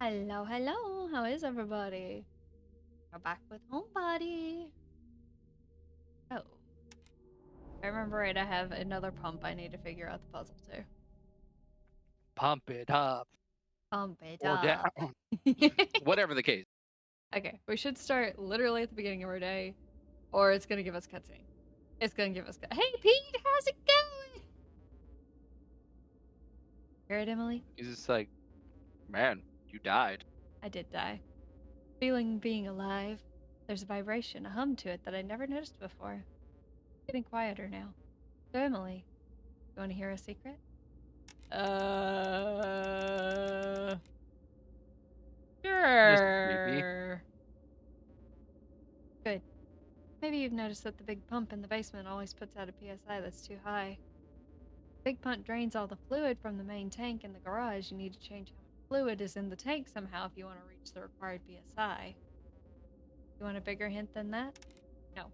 Hello, hello. How is everybody? We're back with Homebody. Oh, if I remember right, I have another pump I need to figure out the puzzle to. Pump it up Pump it or down, up. whatever the case. Okay, we should start literally at the beginning of our day, or it's gonna give us cutscene. It's gonna give us. Hey, Pete, how's it going? Hear it, Emily? He's just like, man, you died. I did die. Feeling being alive. There's a vibration, a hum to it that I never noticed before. Getting quieter now. So, Emily, you want to hear a secret? Just creepy. Sure. Good. Maybe you've noticed that the big pump in the basement always puts out a PSI that's too high. Big pump drains all the fluid from the main tank in the garage. You need to change how much fluid is in the tank somehow if you want to reach the required PSI. You want a bigger hint than that? No.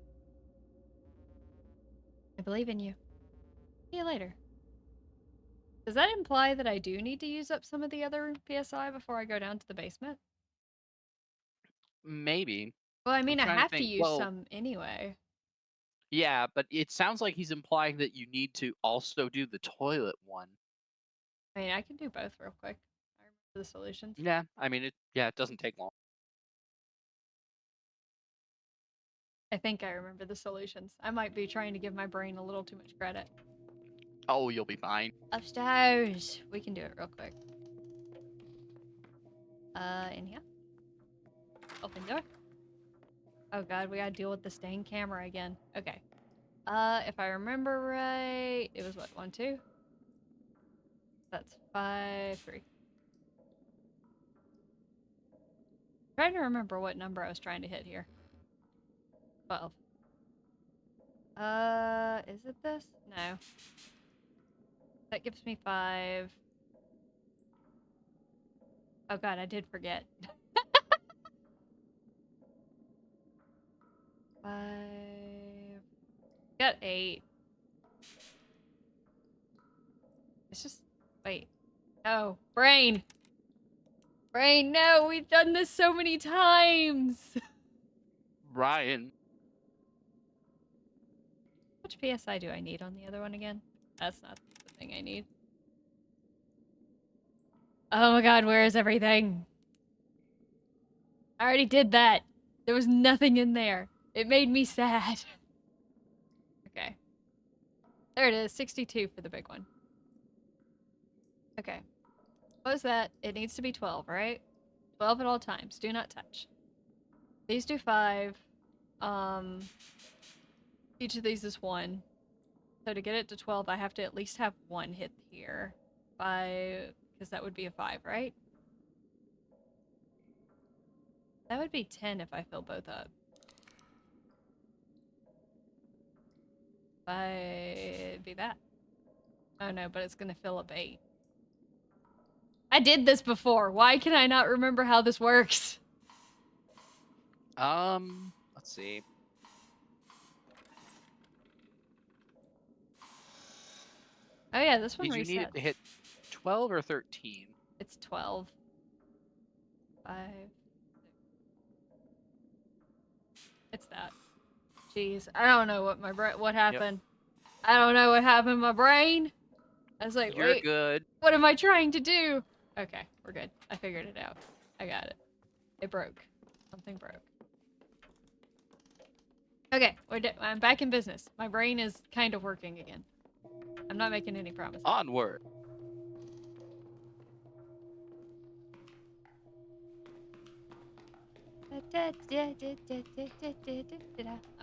I believe in you. See you later. Does that imply that I do need to use up some of the other PSI before I go down to the basement? Maybe. Well, I I'm mean, I trying to have to think. use Well, some anyway. yeah, but it sounds like he's implying that you need to also do the toilet one. I mean, I can do both real quick. I remember the solutions. Yeah, I mean, it doesn't take long. I think I remember the solutions. I might be trying to give my brain a little too much credit. Oh, you'll be fine. Upstairs! We can do it real quick. In here. Open door. Oh god, we gotta deal with the stained camera again. Okay. If I remember right, it was what, 1, 2? That's 5, 3. Trying to remember what number I was trying to hit here. 12. Is it this? No. That gives me 5. Oh god, I did forget. 5. Got 8. It's just... Wait. No. Brain! Brain, no! We've done this so many times! Ryan. Which PSI do I need on the other one again? That's not the thing I need. Oh my god, where is everything? I already did that. There was nothing in there. It made me sad. Okay. There it is, 62 for the big one. Okay. What was that? It needs to be 12, right? 12 at all times. Do not touch. These do 5. Each of these is 1. So to get it to 12, I have to at least have 1 hit here. 5, because that would be a 5, right? That would be 10 if I fill both up. 5, it'd be that. Oh no, but it's gonna fill up 8. I did this before. Why can I not remember how this works? Let's see. Oh yeah, this one Did you need it resets. to hit 12 or 13? It's 12. 5. It's that. Jeez, I don't know what what Yep. happened. I don't know what happened in my brain. I was like, You're wait, good. what am I trying to do? Okay, we're good. I figured it out. I got it. It broke. Something broke. Okay, I'm back in business. My brain is kind of working again. I'm not making any promises. Onward.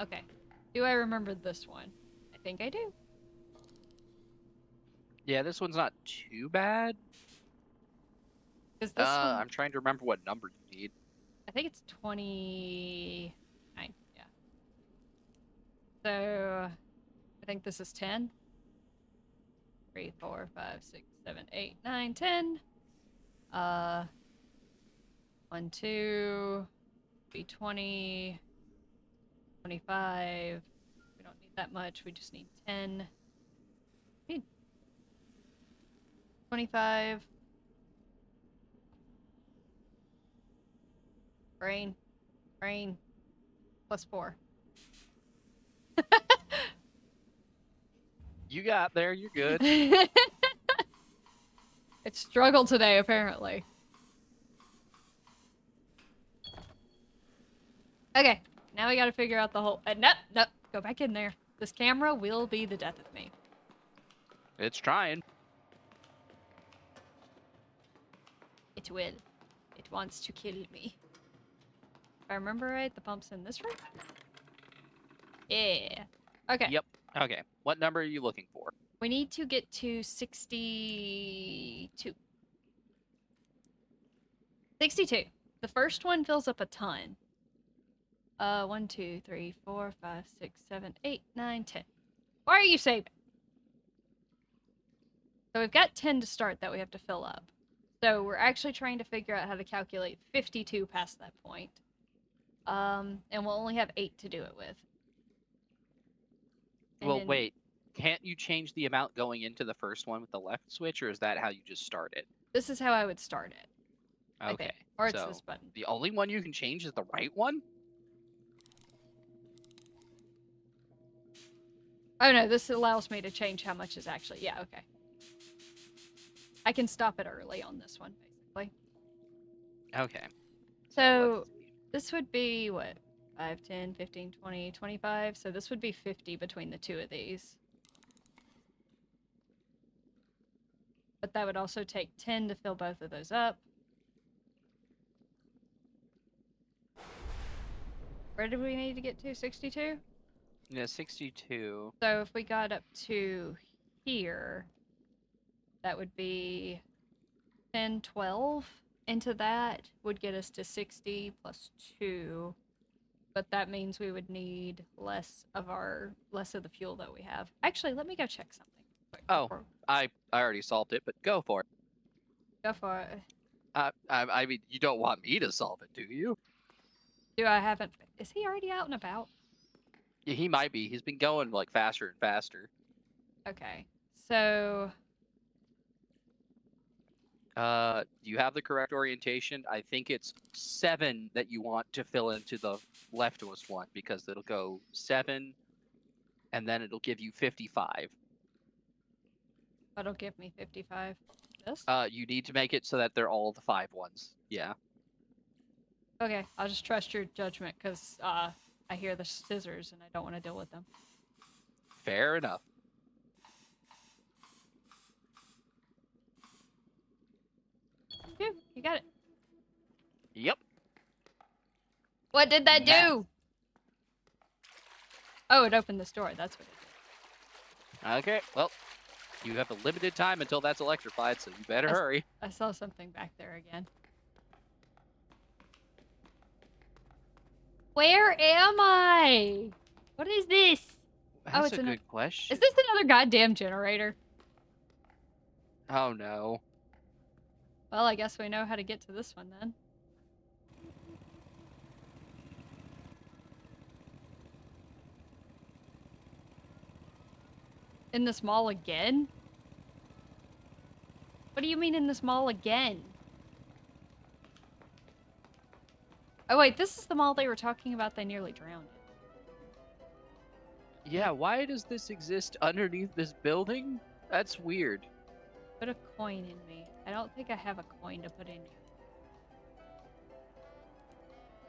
Okay. Do I remember this one? I think I do. Yeah, this one's not too bad. Because this one, I'm trying to remember what number you need. I think it's 29. Yeah. So I think this is 10. 3, 4, 5, 6, 7, 8, 9, 10. 1, 2, be 20, 25. We don't need that much. We just need 10. We need 25. Brain. Brain. +4. You got there. You're good. It struggled today, apparently. Okay, now we gotta figure out the whole. Nope, nope. Go back in there. This camera will be the death of me. It's trying. It will. It wants to kill me. If I remember right, the pump's in this room? Yeah. Okay. Yep. Okay. What number are you looking for? We need to get to 62. 62. The first one fills up a ton. 1, 2, 3, 4, 5, 6, 7, 8, 9, 10. Why are you saving? So we've got 10 to start that we have to fill up. So we're actually trying to figure out how to calculate 52 past that point. And we'll only have 8 to do it with. And Well, then wait. Can't you change the amount going into the first one with the left switch, or is that how you just start it? this is how I would start it. I Okay. think. Or it's So this button. the only one you can change is the right one? Oh no, this allows me to change how much is actually. Yeah, okay. I can stop it early on this one, basically. Okay. So let's see. this would be what? 5, 10, 15, 20, 25. So this would be 50 between the two of these. But that would also take 10 to fill both of those up. Where did we need to get to? 62? Yeah, 62. So if we got up to here, that would be 10, 12 into that would get us to 60 plus 2. But that means we would need less of the fuel that we have. Actually, let me go check something. Oh, I already solved it, but go for it. Go for it. I mean, you don't want me to solve it, do you? Do I haven't? Is he already out and about? Yeah, he might be. He's been going like faster and faster. Okay. So Do you have the correct orientation? I think it's 7 that you want to fill into the leftmost one because it'll go 7, and then it'll give you 55. that'll give me 55. This? You need to make it so that they're all the 5 ones. Yeah. Okay, I'll just trust your judgment because I hear the scissors and I don't want to deal with them. Fair enough. You got it. Yep. What did that Math. do? Oh, it opened this door. That's what it did. Okay, well, you have a limited time until that's electrified, so you better hurry. I saw something back there again. Where am I? What is this? That's a good question. Is this another goddamn generator? Oh, no. Well, I guess we know how to get to this one then. In this mall again? What do you mean in this mall again? Oh wait, this is the mall they were talking about they nearly drowned in. Yeah, why does this exist underneath this building? That's weird. Put a coin in me. I don't think I have a coin to put in here.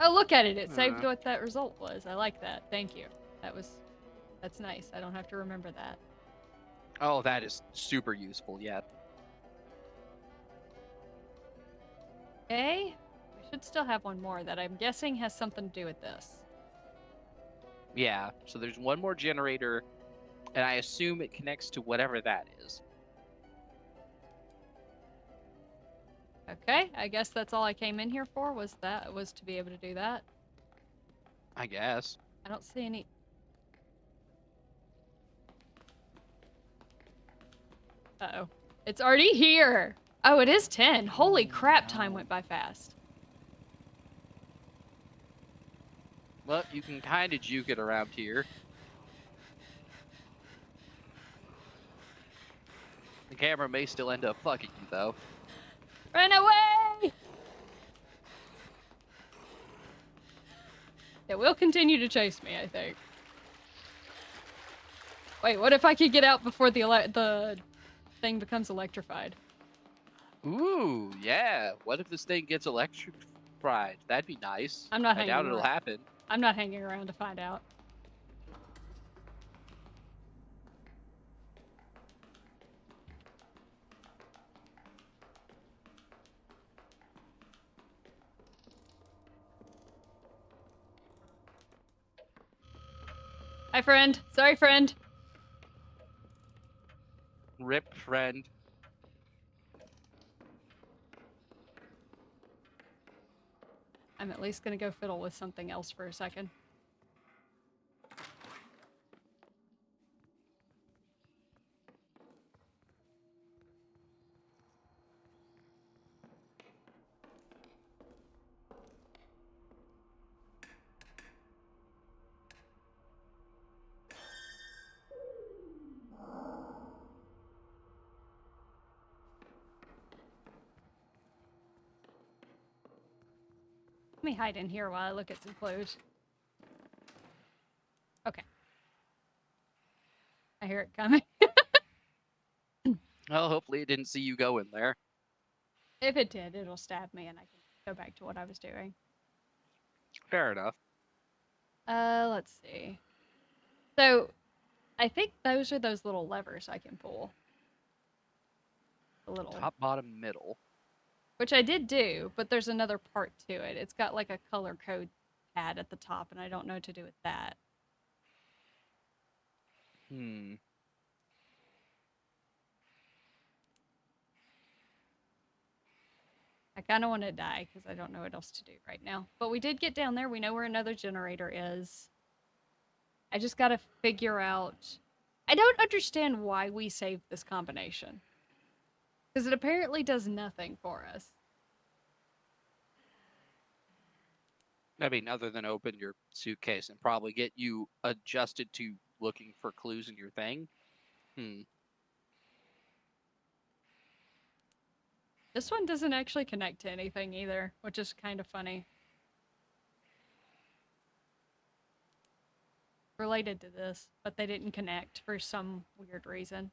Oh, look at it. It saved what that result was. I like that. Thank you. That's nice. I don't have to remember that. Oh, that is super useful, yeah. Okay. We should still have one more that I'm guessing has something to do with this. Yeah, so there's one more generator, and I assume it connects to whatever that is. Okay, I guess that's all I came in here for, was to be able to do that. I guess. I don't see any... Uh-oh. It's already here! Oh, it is 10. Holy crap, time went by fast. Well, you can kind of juke it around here. The camera may still end up fucking you, though. Run away! It will continue to chase me, I think. Wait, what if I could get out before the thing becomes electrified? Ooh, yeah. What if this thing gets electrified? That'd be nice. I'm not I doubt hanging it'll around. happen. I'm not hanging around to find out. Hi, friend. Sorry, friend. Rip, friend. I'm at least gonna go fiddle with something else for a second. Let me hide in here while I look at some clothes. Okay. I hear it coming. Well, hopefully it didn't see you go in there. If it did, it'll stab me and I can go back to what I was doing. Fair enough. Let's see. So, I think those are those little levers I can pull. The little... Top, bottom, middle. Which I did do, but there's another part to it. It's got like a color code pad at the top, and I don't know what to do with that. I kind of want to die because I don't know what else to do right now. But we did get down there. We know where another generator is. I just got to figure out... I don't understand why we saved this combination. Because it apparently does nothing for us. I mean, other than open your suitcase and probably get you adjusted to looking for clues in your thing. This one doesn't actually connect to anything either, which is kind of funny. Related to this, but they didn't connect for some weird reason.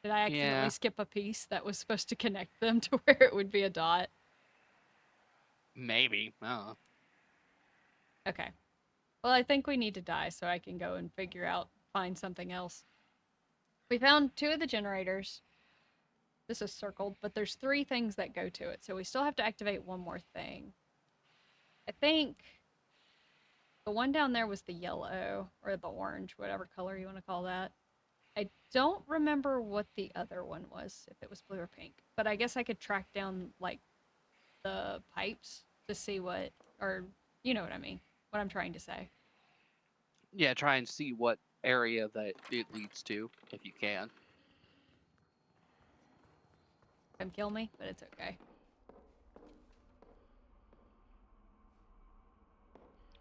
Did I accidentally skip a piece that was supposed to connect them to where it would be a dot? Maybe. Oh. Okay. Well, I think we need to die so I can go and find something else. We found 2 of the generators. This is circled, but there's 3 things that go to it, so we still have to activate one more thing. I think the one down there was the yellow, or the orange, whatever color you want to call that. I don't remember what the other one was, if it was blue or pink, but I guess I could track down, like, the pipes to see what, or you know what I mean, what I'm trying to say. Yeah, try and see what area that it leads to, if you can. Come kill me, but it's okay.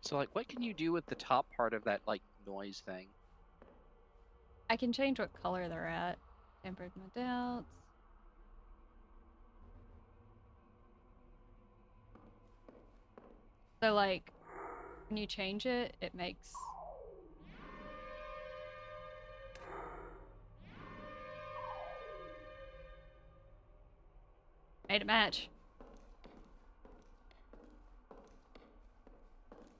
So, like, what can you do with the top part of that, like, noise thing? I can change what color they're at. Tempered my doubts. So, like, when you change it, it makes... Made it match.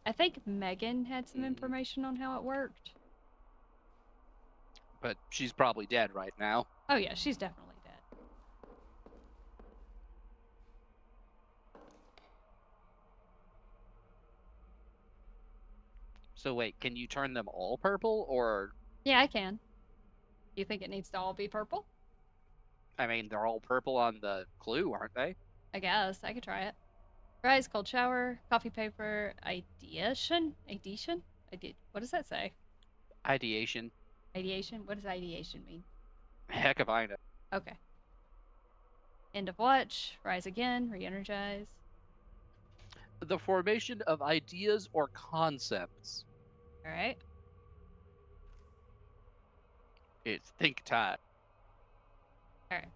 I think Megan had some information on how it worked. But she's probably dead right now. Oh yeah, she's definitely dead. So wait, can you turn them all purple, or... Yeah, I can. You think it needs to all be purple? I mean, they're all purple on the clue, aren't they? I guess. I could try it. Rise, cold shower, coffee paper, ideation? Ideation? What does that say? Ideation. Ideation? What does ideation mean? Heck if I know. Okay. End of watch, rise again, re-energize. The formation of ideas or concepts. Alright. It's think time. Alright.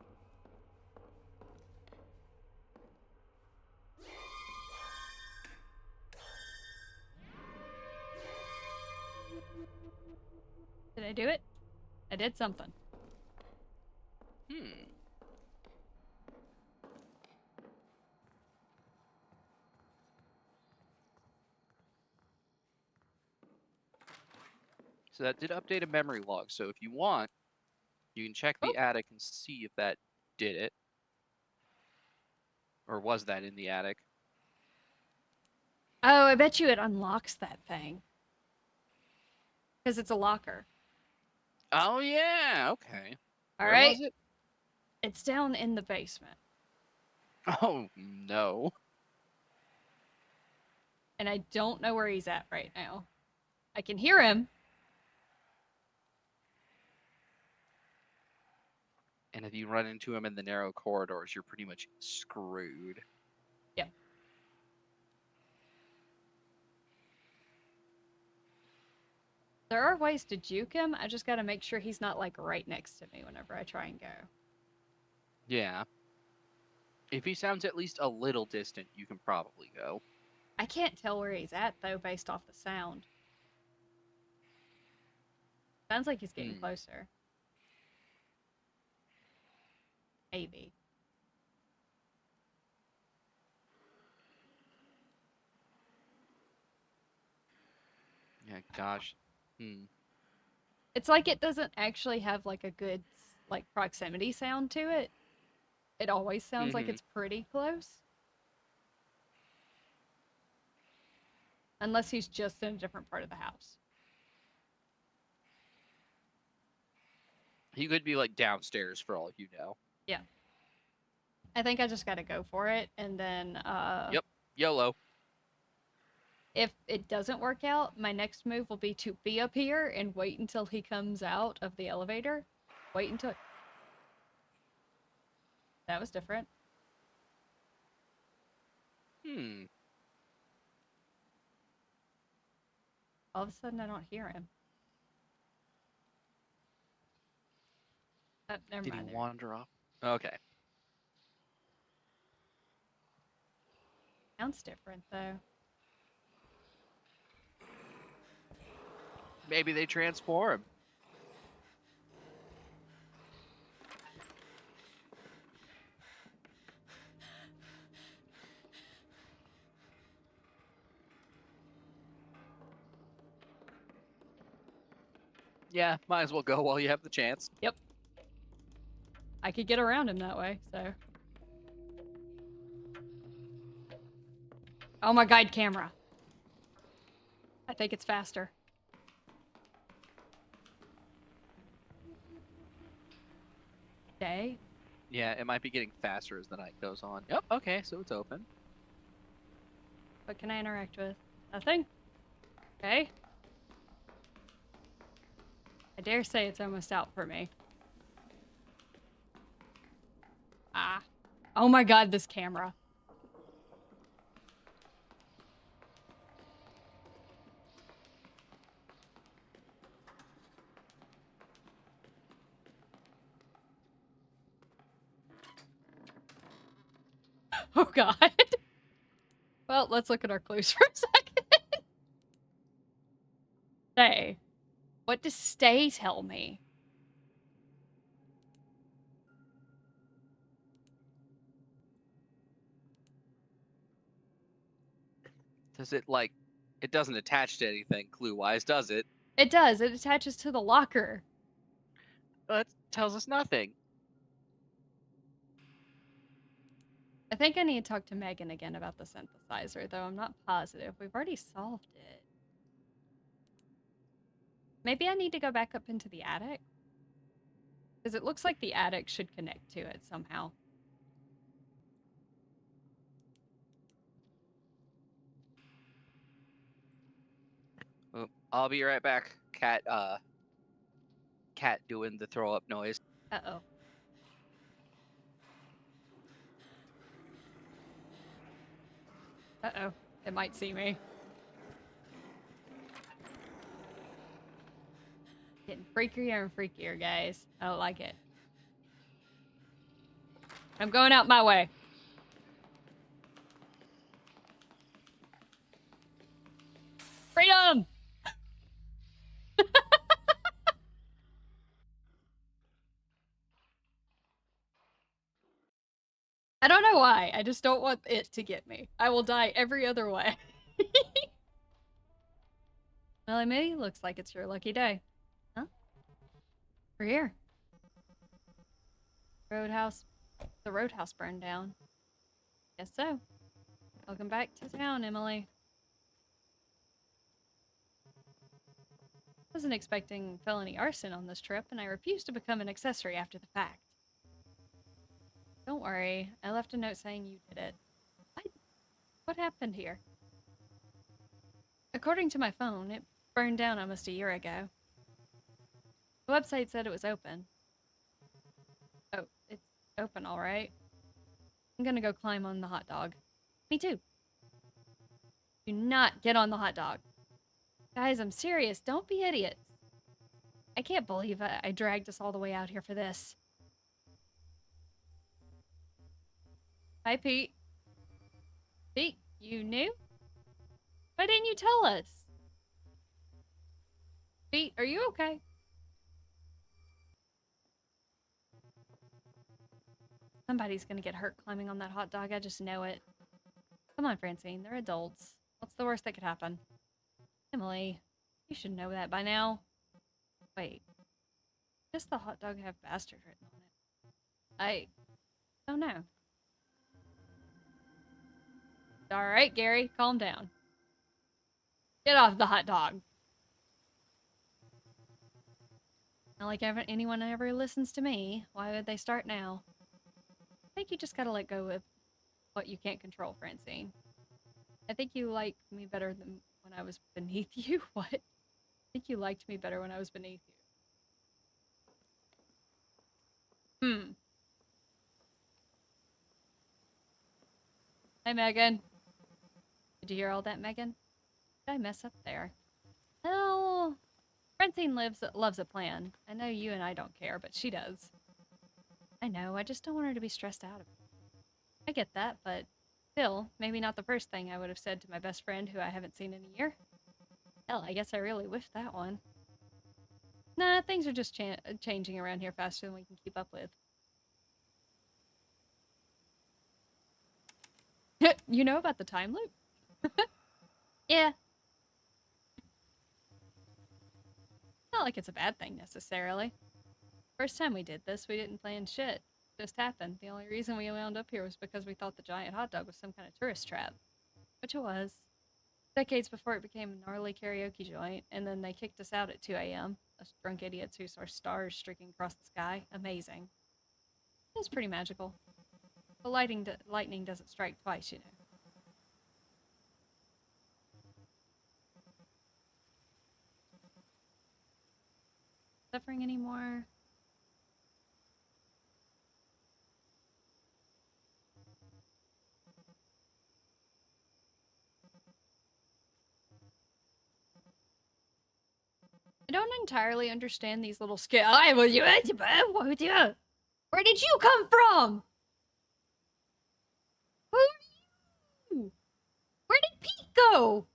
do it? I did something. So that did update a memory log. So if you want, you can check the attic and see if that did it. Or was that in the attic? Oh, I bet you it unlocks that thing. Because it's a locker. Oh, yeah. Okay. All Where right. was it? It's down in the basement. Oh, no. And I don't know where he's at right now. I can hear him. And if you run into him in the narrow corridors, you're pretty much screwed. Yep. There are ways to juke him. I just gotta make sure he's not, like, right next to me whenever I try and go. Yeah. If he sounds at least a little distant, you can probably go. I can't tell where he's at, though, based off the sound. Sounds like he's getting closer. Maybe. Yeah, gosh. It's like it doesn't actually have, like, a good, like, proximity sound to it. It always sounds like it's pretty close. Unless he's just in a different part of the house. He could be, like, downstairs for all you know. Yeah. I think I just gotta go for it, and then, Yep. YOLO. if it doesn't work out, my next move will be to be up here and wait until he comes out of the elevator. Wait until... That was different. All of a sudden, I don't hear him. Oh, never Did he mind. wander off? Okay. Sounds different, though. Maybe they transform. Yeah, might as well go while you have the chance. Yep. I could get around him that way, so... Oh, my guide camera. I think it's faster. Okay. Yeah, it might be getting faster as the night goes on. Yep, okay, so it's open. What can I interact with? Nothing? Okay. I dare say it's almost out for me. Ah. Oh my god, this camera. Oh god. Well, let's look at our clues for a second. Stay. What does stay tell me? Does it, like, it doesn't attach to anything clue-wise, does it? It does. It attaches to the locker. That tells us nothing. I think I need to talk to Megan again about the synthesizer, though I'm not positive. We've already solved it. Maybe I need to go back up into the attic? Because it looks like the attic should connect to it somehow. Well, I'll be right back. Cat doing the throw up noise. Uh-oh. Uh-oh. It might see me. Getting freakier and freakier, guys. I don't like it. I'm going out my way. Freedom! I don't know why. I just don't want it to get me. I will die every other way. Well, Emily, looks like it's your lucky day. Huh? We're here. Roadhouse. The roadhouse burned down. Guess so. Welcome back to town, Emily. Wasn't expecting felony arson on this trip, and I refuse to become an accessory after the fact. Don't worry, I left a note saying you did it. What happened here? According to my phone, it burned down almost a year ago. The website said it was open. Oh, it's open, all right. I'm gonna go climb on the hot dog. Me too. Do not get on the hot dog. Guys, I'm serious. Don't be idiots. I can't believe I dragged us all the way out here for this. Hi, Pete. Pete, you knew? Why didn't you tell us? Pete, are you okay? Somebody's gonna get hurt climbing on that hot dog. I just know it. Come on, Francine. They're adults. What's the worst that could happen? Emily, you should know that by now. Wait. Does the hot dog have bastard written on it? I don't know. Alright, Gary, calm down. Get off the hot dog. Not like anyone ever listens to me. Why would they start now? I think you just gotta let go of what you can't control, Francine. I think you like me better than when I was beneath you. What? I think you liked me better when I was beneath you. Hi, Megan. Did you hear all that, Megan? Did I mess up there? Well, Francine loves a plan. I know you and I don't care, but she does. I know, I just don't want her to be stressed out of it. I get that, but still, maybe not the first thing I would have said to my best friend who I haven't seen in a year. Hell, I guess I really whiffed that one. Nah, things are just changing around here faster than we can keep up with. You know about the time loop? Yeah. Not like it's a bad thing necessarily. First time we did this, we didn't plan shit. It just happened. The only reason we wound up here was because we thought the giant hot dog was some kind of tourist trap. Which it was. Decades before it became a gnarly karaoke joint, and then they kicked us out at 2 a.m. Us drunk idiots who saw stars streaking across the sky. Amazing. It was pretty magical. But lightning doesn't strike twice, you know. Suffering anymore? I don't entirely understand these little skills. Where did you come from? Who are you? Where did Pete go?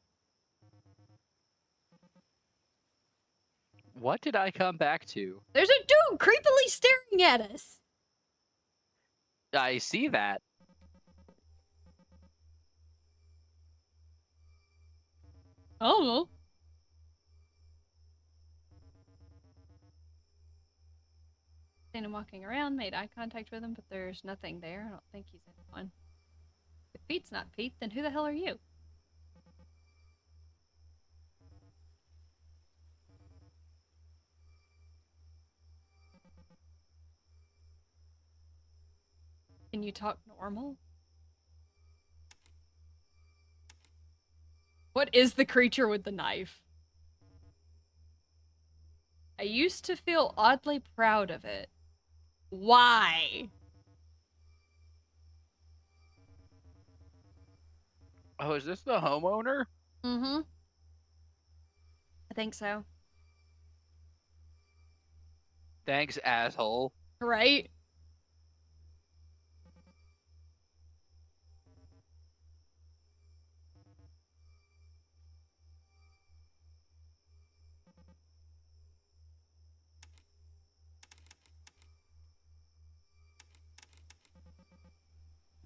What did I come back to? There's a dude creepily staring at us. I see that. I don't know. Seen him walking around, made eye contact with him, but there's nothing there. I don't think he's anyone. If Pete's not Pete, then who the hell are you? Can you talk normal? What is the creature with the knife? I used to feel oddly proud of it. Why? Oh, is this the homeowner? Mm-hmm. I think so. Thanks, asshole. Right?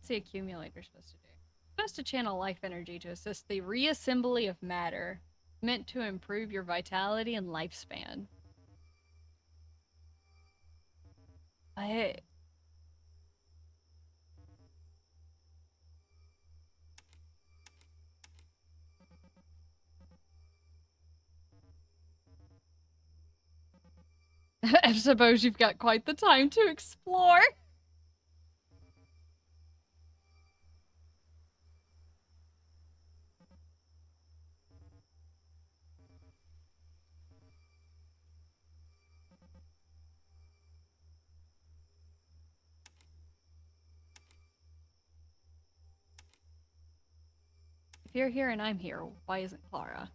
What's the accumulator supposed to do? It's supposed to channel life energy to assist the reassembly of matter, meant to improve your vitality and lifespan. I I suppose you've got quite the time to explore. If you're here and I'm here, why isn't Clara?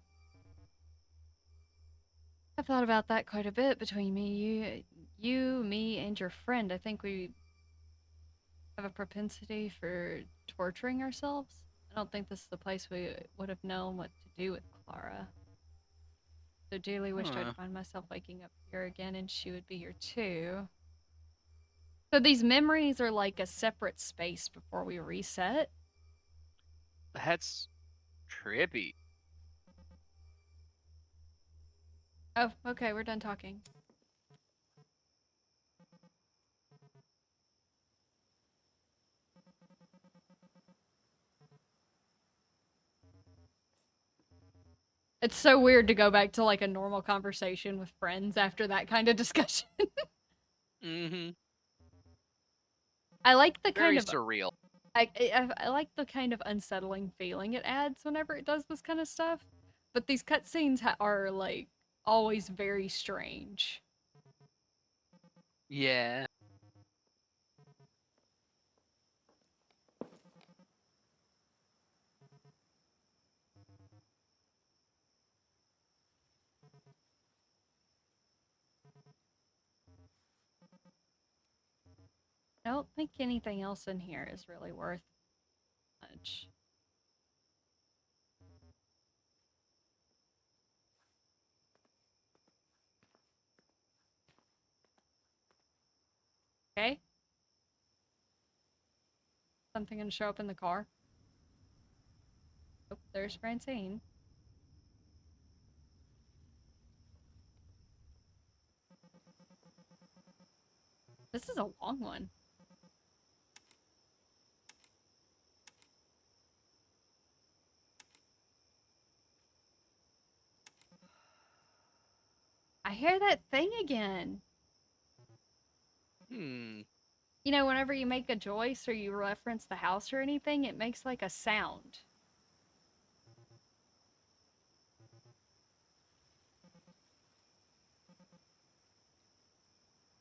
I've thought about that quite a bit between me, and your friend. I think we have a propensity for torturing ourselves. I don't think this is the place we would have known what to do with Clara. So dearly wished I'd find myself waking up here again and she would be here too. So these memories are like a separate space before we reset. That's trippy. Oh, okay, we're done talking. It's so weird to go back to like a normal conversation with friends after that kind of discussion. Mm-hmm. I like the Very kind of surreal. I like the kind of unsettling feeling it adds whenever it does this kind of stuff. But these cutscenes are like always very strange. Yeah. I don't think anything else in here is really worth much. Okay? Something gonna show up in the car? Oh, there's Francine. This is a long one. I hear that thing again. Hmm. You know, whenever you make a choice or you reference the house or anything, it makes like a sound.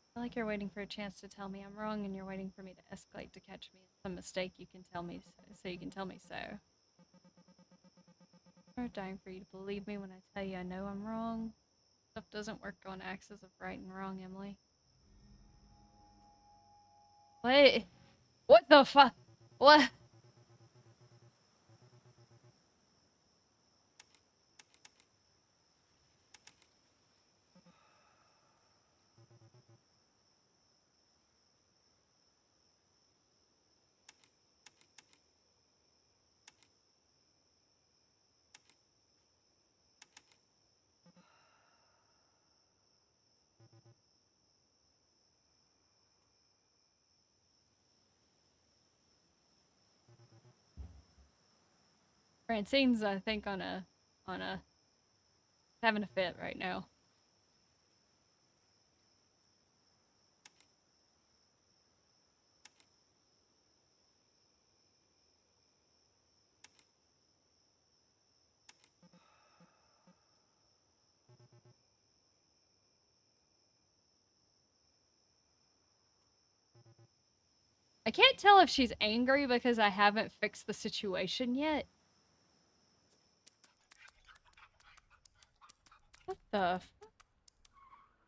I feel like you're waiting for a chance to tell me I'm wrong, and you're waiting for me to escalate to catch me in some mistake. You can tell me so you can tell me so. I'm dying for you to believe me when I tell you I know I'm wrong. Stuff doesn't work on axes of right and wrong, Emily. What? What the fuck? What? Francine's, I think, on a having a fit right now. I can't tell if she's angry because I haven't fixed the situation yet. What the?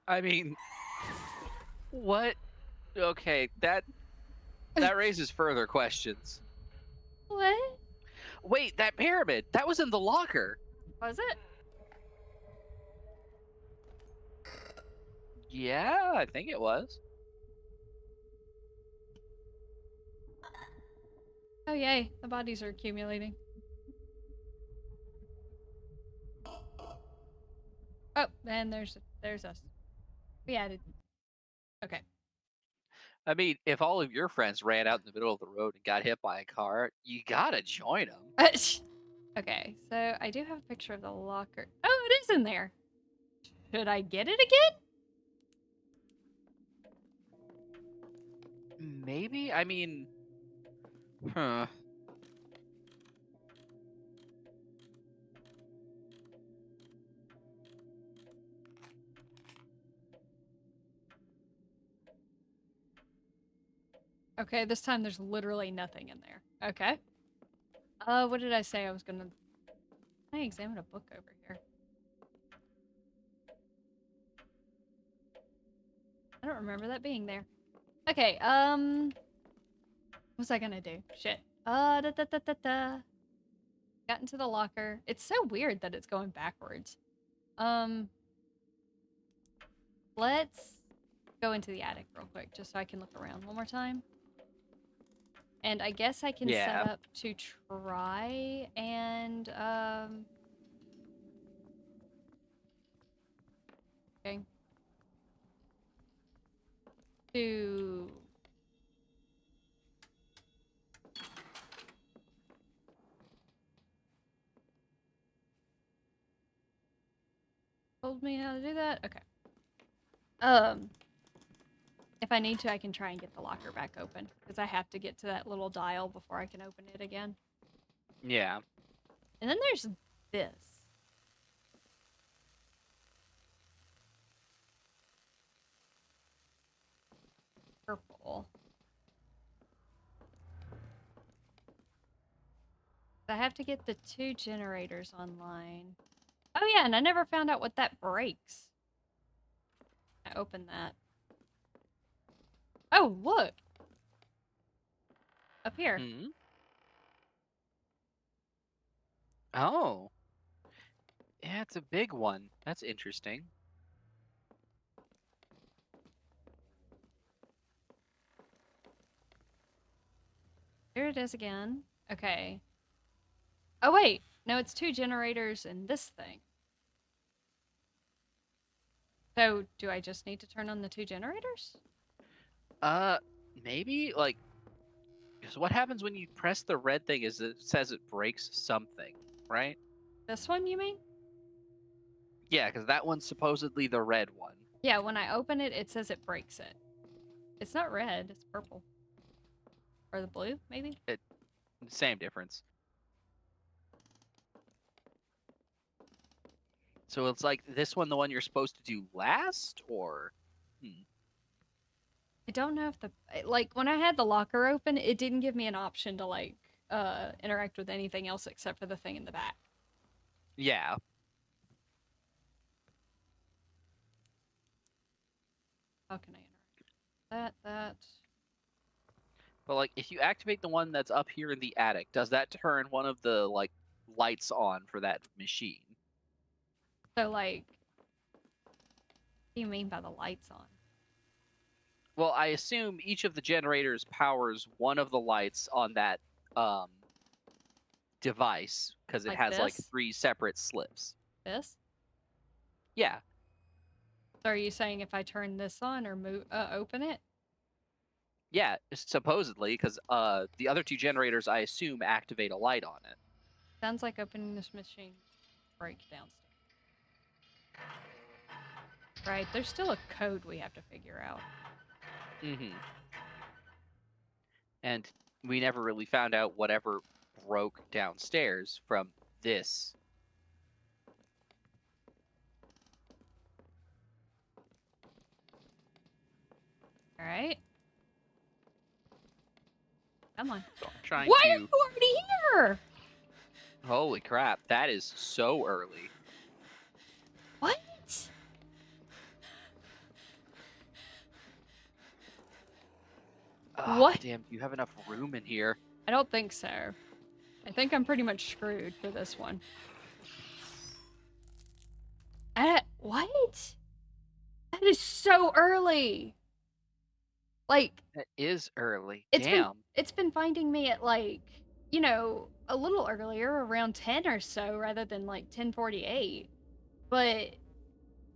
I mean, what? Okay, that raises further questions. What? Wait, that pyramid, that was in the locker. Was it? Yeah, I think it was. Oh, yay. The bodies are accumulating. Oh, and there's us. We added. Okay. I mean, if all of your friends ran out in the middle of the road and got hit by a car, you gotta join them. Okay, so I do have a picture of the locker. Oh, it is in there. Should I get it again? Maybe? I mean, huh. Okay, this time there's literally nothing in there. Okay. What did I say I was gonna... Can I examine a book over here? I don't remember that being there. Okay, what was I gonna do? Shit. Da da da da da. Got into the locker. It's so weird that it's going backwards. Let's go into the attic real quick, just so I can look around one more time. And I guess I can set Yeah. up to try and, okay. To... Told me how to do that? Okay. If I need to, I can try and get the locker back open, because I have to get to that little dial before I can open it again. Yeah. And then there's this. Purple. I have to get the 2 generators online. Oh yeah, and I never found out what that breaks. I opened that. Oh, look! Up here. Hmm? Oh. Yeah, it's a big one. That's interesting. Here it is again. Okay. Oh wait, no, it's 2 generators in this thing. So, do I just need to turn on the 2 generators? Uh, maybe, like, because what happens when you press the red thing is it says it breaks something, right? This one, you mean? Yeah, because that one's supposedly the red one. Yeah, when I open it, it says it breaks it. It's not red, it's purple. Or the blue, maybe? Same difference. So it's like this one, the one you're supposed to do last, or? I don't know if the... Like, when I had the locker open, it didn't give me an option to, like, interact with anything else except for the thing in the back. Yeah. How can I interact? That. But like, if you activate the one that's up here in the attic, does that turn one of the like lights on for that machine? So, like, what do you mean by the lights on? Well, I assume each of the generators powers one of the lights on that um, device because it Like has like this? 3 separate slips. This? Yeah, So are you saying if I turn this on or move, open it? yeah, supposedly because the other 2 generators I assume activate a light on it. Sounds like opening this machine break downstairs. Right, there's still a code we have to figure out. Mm-hmm. And we never really found out whatever broke downstairs from this. All right. Come on. So I'm trying Why are to. you already here? Holy crap, that is so early. What? Oh, What? damn, do you have enough room in here? I don't think so. I think I'm pretty much screwed for this one. What? That is so early. Like, That is early. it's been Damn. it's been finding me at like you know, a little earlier, around 10 or so, rather than like 10:48. But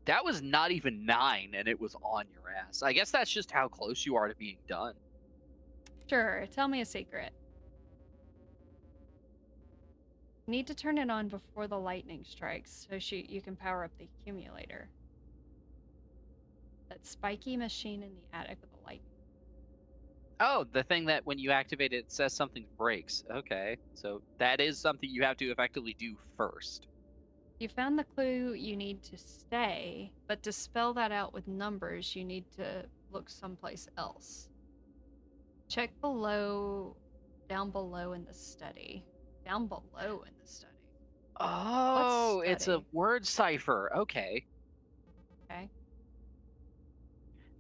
That was not even 9, and it was on your ass. I guess that's just how close you are to being done. sure, tell me a secret. You need to turn it on before the lightning strikes so you can power up the accumulator. That spiky machine in the attic with the lightning. Oh, the thing that when you activate it, it says something breaks. Okay, so that is something you have to effectively do first. You found the clue you need to stay, but to spell that out with numbers, you need to look someplace else. Check down below in the study. Down below in the study. What's Oh, it's a study? word cipher. Okay. Okay.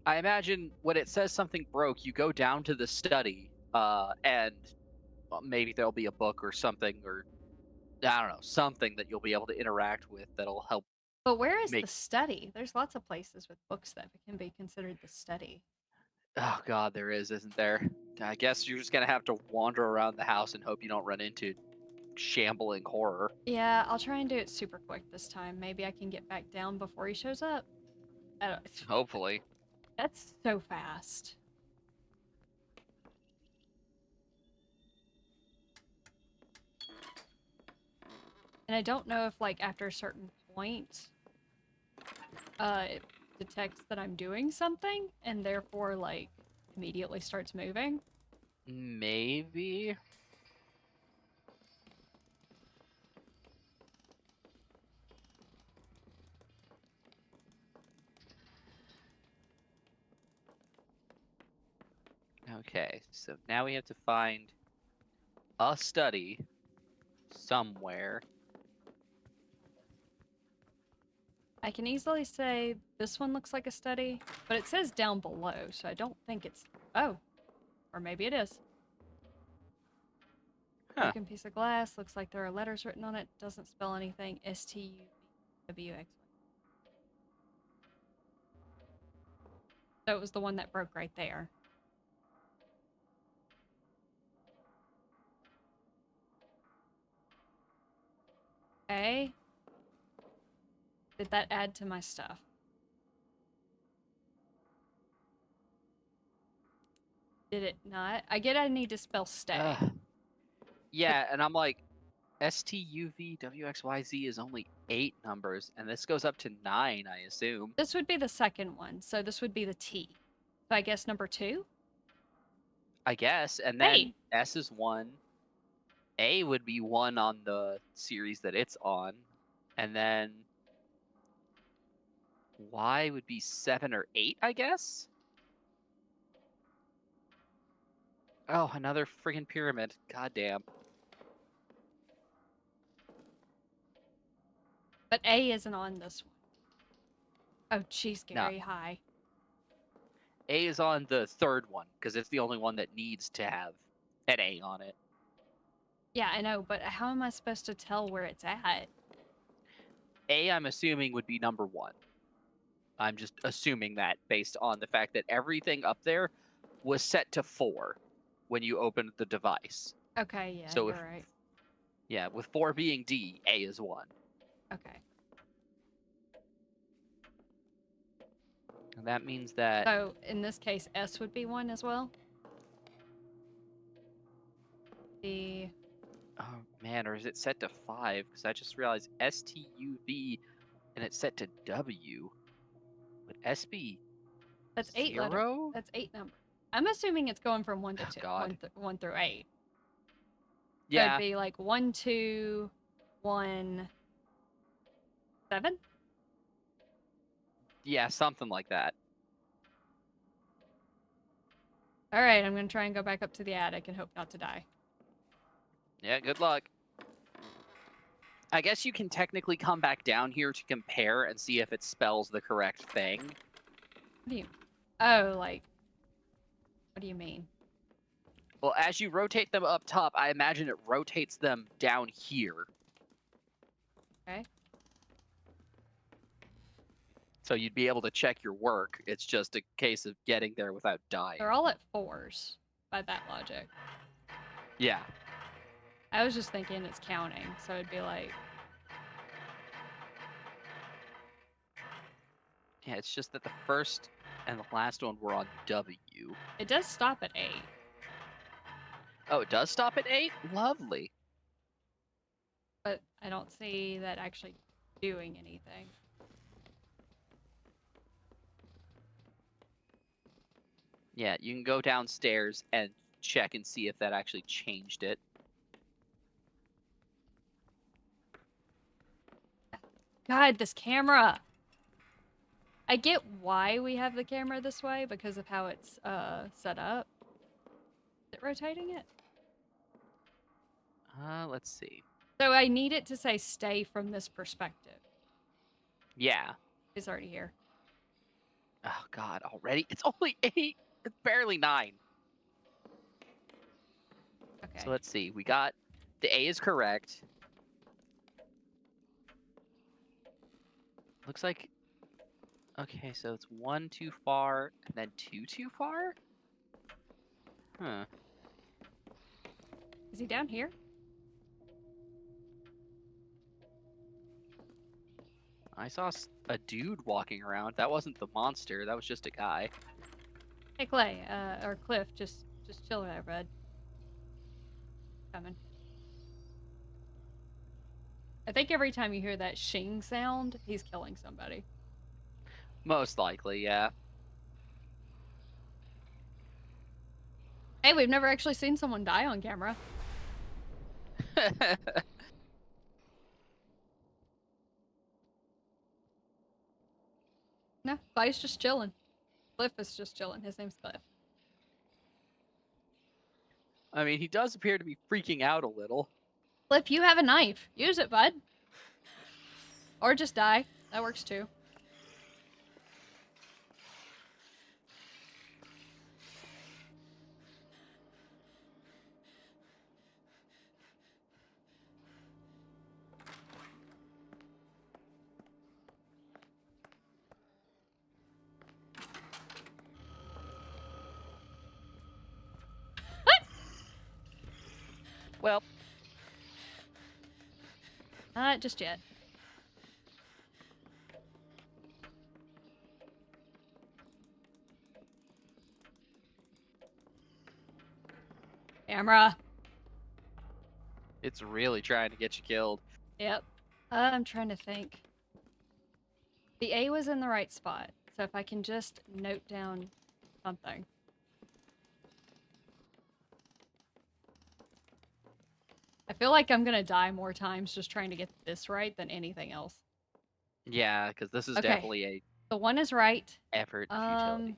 I imagine when it says something broke, you go down to the study, and maybe there'll be a book or something, or I don't know, something that you'll be able to interact with that'll help But where is the make. study? There's lots of places with books that can be considered the study. Oh God, there is, isn't there? I guess you're just gonna have to wander around the house and hope you don't run into shambling horror. Yeah, I'll try and do it super quick this time. Maybe I can get back down before he shows up. I don't, Hopefully. that's so fast. And I don't know if, like, after a certain point, it detects that I'm doing something and therefore, like, immediately starts moving. Maybe. Okay, so now we have to find a study somewhere. I can easily say this one looks like a study, but it says down below, so I don't think it's. Oh, or maybe it is. Huh. Broken piece of glass. Looks like there are letters written on it. Doesn't spell anything. STUVWX. So it was the one that broke right there. Okay. Did that add to my stuff? Did it not? I get I need to spell stay. But Yeah, and I'm like, STUVWXYZ is only 8 numbers, and this goes up to 9, I assume. this would be the second one, so this would be the T. So I guess number 2? I guess. And Hey! then S is 1. A would be 1 on the series that it's on. And then Y would be 7 or 8, I guess? Oh, another friggin' pyramid. Goddamn. But A isn't on this one. Oh, jeez, No. Gary, hi. A is on the third one, because it's the only one that needs to have an A on it. Yeah, I know, but how am I supposed to tell where it's at? A, I'm assuming, would be number 1. I'm just assuming that based on the fact that everything up there was set to 4 when you opened the device. Okay, yeah, So if, you're right. yeah, with 4 being D, A is 1. Okay. And that means that, So in this case, S would be 1 as well? The oh man, or is it set to 5? Because I just realized STUV and it's set to W. Would S be That's 8 letter. 0? That's 8 numbers. I'm assuming it's going from 1 to Oh 2, God. 1 through 8. So it'd Yeah, be like 1, 2, 1, 7? yeah, something like that. All right, I'm going to try and go back up to the attic and hope not to die. Yeah, good luck. I guess you can technically come back down here to compare and see if it spells the correct thing. What do you Oh, like what do you mean? Well, as you rotate them up top, I imagine it rotates them down here. Okay. So you'd be able to check your work. It's just a case of getting there without dying. They're all at 4s by that logic. Yeah. I was just thinking it's counting, so it'd be like... Yeah, it's just that the first and the last one were on W. It does stop at 8. Oh, it does stop at 8? Lovely. But I don't see that actually doing anything. Yeah, you can go downstairs and check and see if that actually changed it. God, this camera! I get why we have the camera this way because of how it's set up. Is it rotating it? Let's see. So I need it to say stay from this perspective. Yeah. It's already here. Oh, God, already? It's only 8. It's barely 9. Okay. So let's see. We got the A is correct. Looks like... Okay, so it's 1 too far and then 2 too far? Huh. Is he down here? I saw a dude walking around. That wasn't the monster. That was just a guy. Hey, Clay, or Cliff, just chill there, bud. Coming. I think every time you hear that shing sound, he's killing somebody. Most likely, yeah. Hey, we've never actually seen someone die on camera. No, Clay's just chilling. Cliff is just chilling. His name's Cliff. I mean, he does appear to be freaking out a little. Cliff, you have a knife. Use it, bud. Or just die. That works too. Well, Not just yet. Camera. it's really trying to get you killed. Yep. I'm trying to think. The A was in the right spot, so if I can just note down something. I feel like I'm gonna die more times just trying to get this right than anything else. Yeah, because this is Okay. definitely a The one is right. effort futility.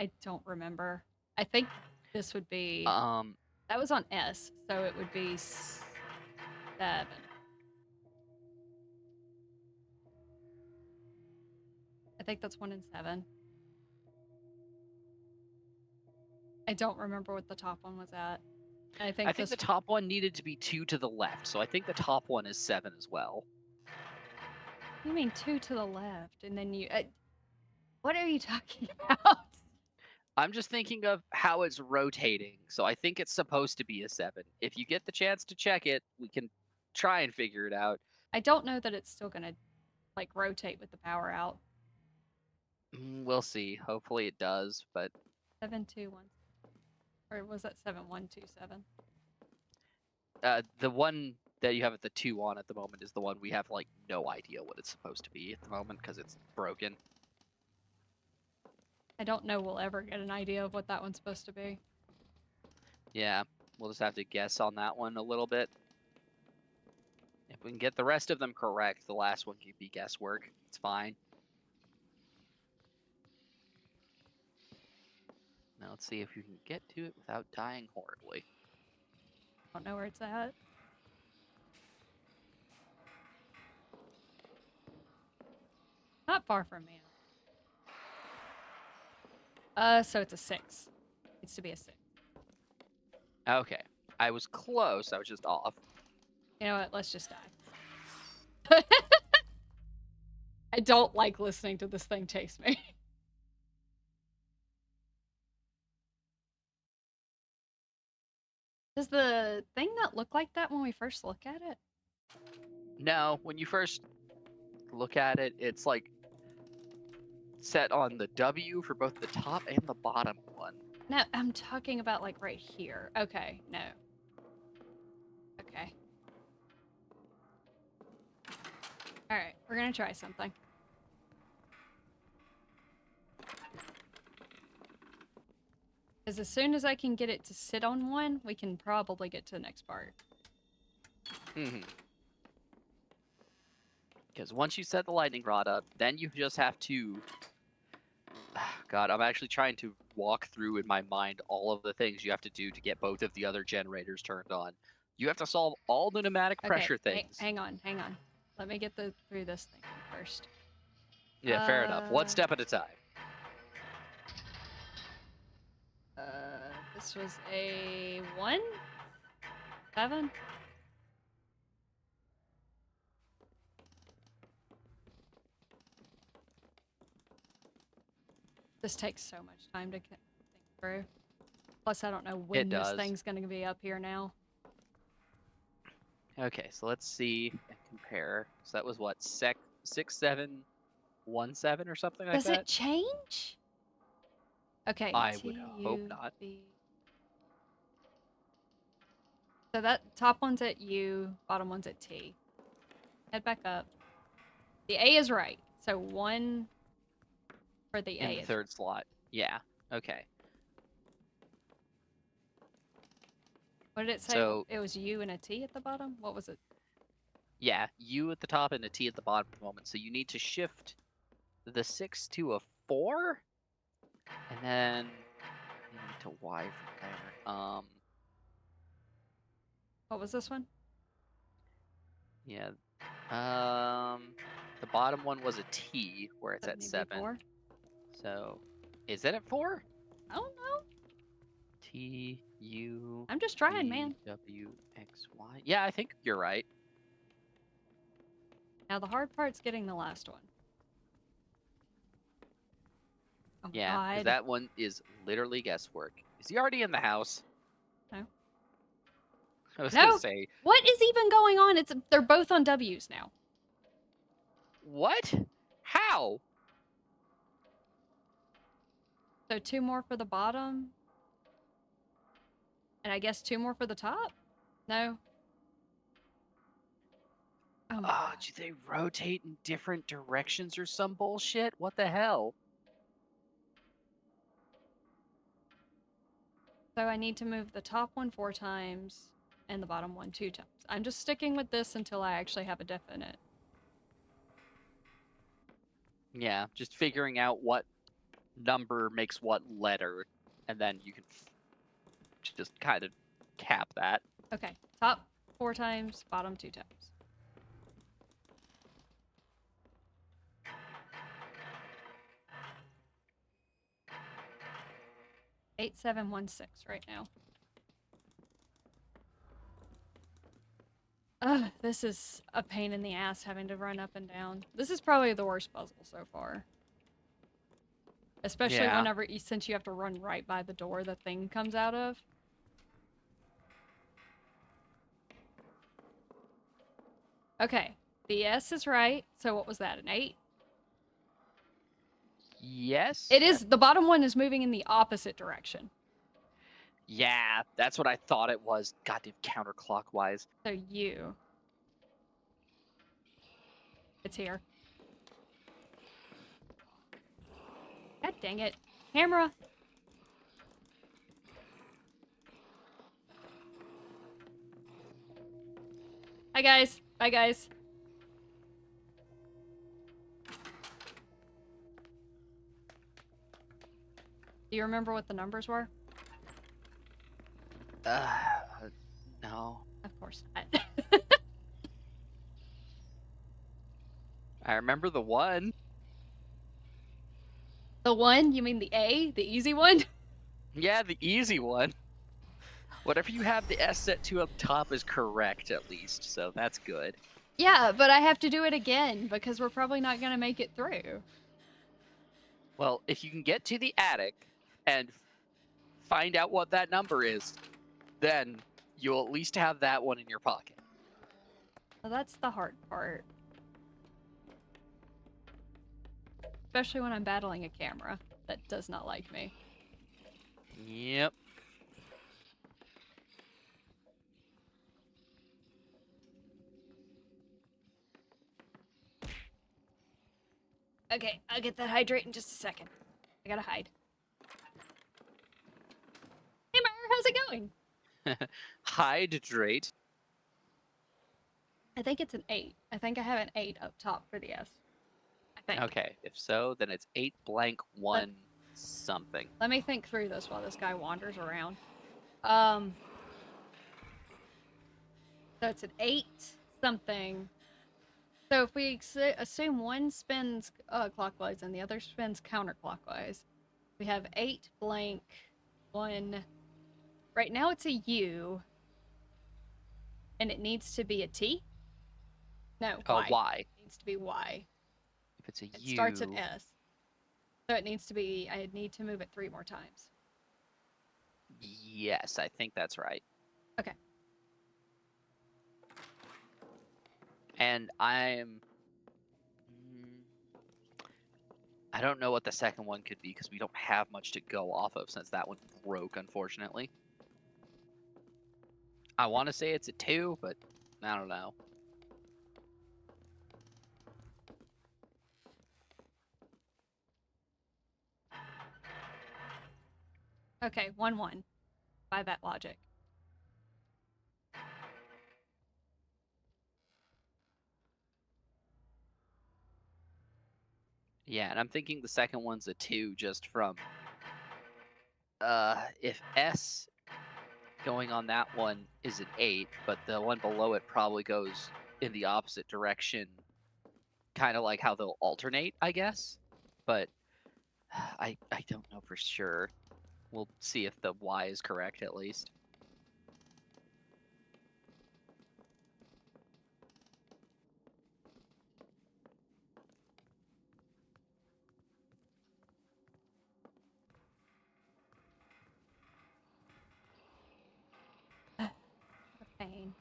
I don't remember. I think this would be... that was on S, so it would be 7. I think that's 1 and 7. I don't remember what the top one was at. I think the top one needed to be 2 to the left, so I think the top one is 7 as well. You mean 2 to the left, and then you... what are you talking about? I'm just thinking of how it's rotating, so I think it's supposed to be a 7. If you get the chance to check it, we can try and figure it out. I don't know that it's still gonna, like, rotate with the power out. We'll see. Hopefully it does, but... 7, 2, 1. Or was that 7, 1, 2, 7? The one that you have at the 2 on at the moment is the one we have, like, no idea what it's supposed to be at the moment because it's broken. I don't know we'll ever get an idea of what that one's supposed to be. Yeah, we'll just have to guess on that one a little bit. If we can get the rest of them correct, the last one can be guesswork. It's fine. Now let's see if you can get to it without dying horribly. I don't know where it's at. Not far from me. So it's a 6. Needs to be a 6. Okay. I was close. I was just off. You know what? Let's just die. I don't like listening to this thing chase me. Does the thing not look like that when we first look at it? No, when you first look at it, it's like set on the W for both the top and the bottom one. No, I'm talking about like right here. Okay, no. Okay. Alright, we're gonna try something. Because as soon as I can get it to sit on one, we can probably get to the next part. Because once you set the lightning rod up, then you just have to... God, I'm actually trying to walk through in my mind all of the things you have to do to get both of the other generators turned on. You have to solve all the pneumatic pressure things. Hang on. Let me get through this thing first. Yeah, fair enough. One step at a time. This was a 1? 7? This takes so much time to think through. Plus, I don't know when this thing's going to be up here now. Okay, so let's see and compare. So that was what, 6717 or something like that? Does it change? Okay. I would hope not. So that top one's at U, bottom one's at T. Head back up. The A is right. So 1 for the A. In the third slot. Yeah. Okay. What did it say? So, it was U and a T at the bottom? What was it? Yeah, U at the top and a T at the bottom at the moment. So you need to shift the 6 to a 4, and then you need to Y from there. What was this one? Yeah. The bottom one was a T, where it's at 7. 4? So, is it at 4? I don't know. T, U. I'm just trying, man. W, X, Y. Yeah, I think you're right. Now the hard part's getting the last one. Oh yeah, because that one is literally guesswork. Is he already in the house? No. I was gonna say. What is even going on? They're both on W's now. What? How? So 2 more for the bottom. And I guess 2 more for the top? No. Oh, do they rotate in different directions or some bullshit? What the hell? So I need to move the top one 4 times and the bottom one 2 times. I'm just sticking with this until I actually have a definite. Yeah, just figuring out what number makes what letter, and then you can just kind of cap that. Okay, top 4 times, bottom 2 times. 8716 right now. Ugh, this is a pain in the ass having to run up and down. This is probably the worst puzzle so far. Especially whenever, since you have to run right by the door the thing comes out of. Okay, the S is right. So what was that, an 8? Yes. It is. The bottom one is moving in the opposite direction. Yeah, that's what I thought it was. Goddamn counterclockwise. So U. It's here. God dang it. Camera. Hi guys. Bye guys. Do you remember what the numbers were? No. Of course not. I remember the 1. The 1? You mean the A? The easy one? Yeah, the easy one. Whatever you have the S set to up top is correct, at least, so that's good. Yeah, but I have to do it again, because we're probably not going to make it through. Well, if you can get to the attic and find out what that number is, then you'll at least have that one in your pocket. Well, that's the hard part. Especially when I'm battling a camera that does not like me. Yep. Okay, I'll get that hydrate in just a second. I gotta hide. Hey, Meyer, how's it going? Hydrate. I think it's an 8. I think I have an 8 up top for the S. I think. Okay, if so, then it's 8 blank 1 something. Let me think through this while this guy wanders around. So it's an 8 something. So if we assume one spins clockwise and the other spins counterclockwise, we have 8 blank 1. Right now it's a U. And it needs to be a T? No, Y. Y. It needs to be Y. If it's a It U. starts at S. So it needs to be, I need to move it 3 more times. Yes, I think that's right. Okay. And I don't know what the second one could be because we don't have much to go off of since that one broke, unfortunately. I want to say it's a 2, but I don't know. Okay, 1-1 by that logic. Yeah, and I'm thinking the second one's a 2 just from if S going on that one is an 8, but the one below it probably goes in the opposite direction, kind of like how they'll alternate, I guess. But I don't know for sure. We'll see if the Y is correct at least. The pain.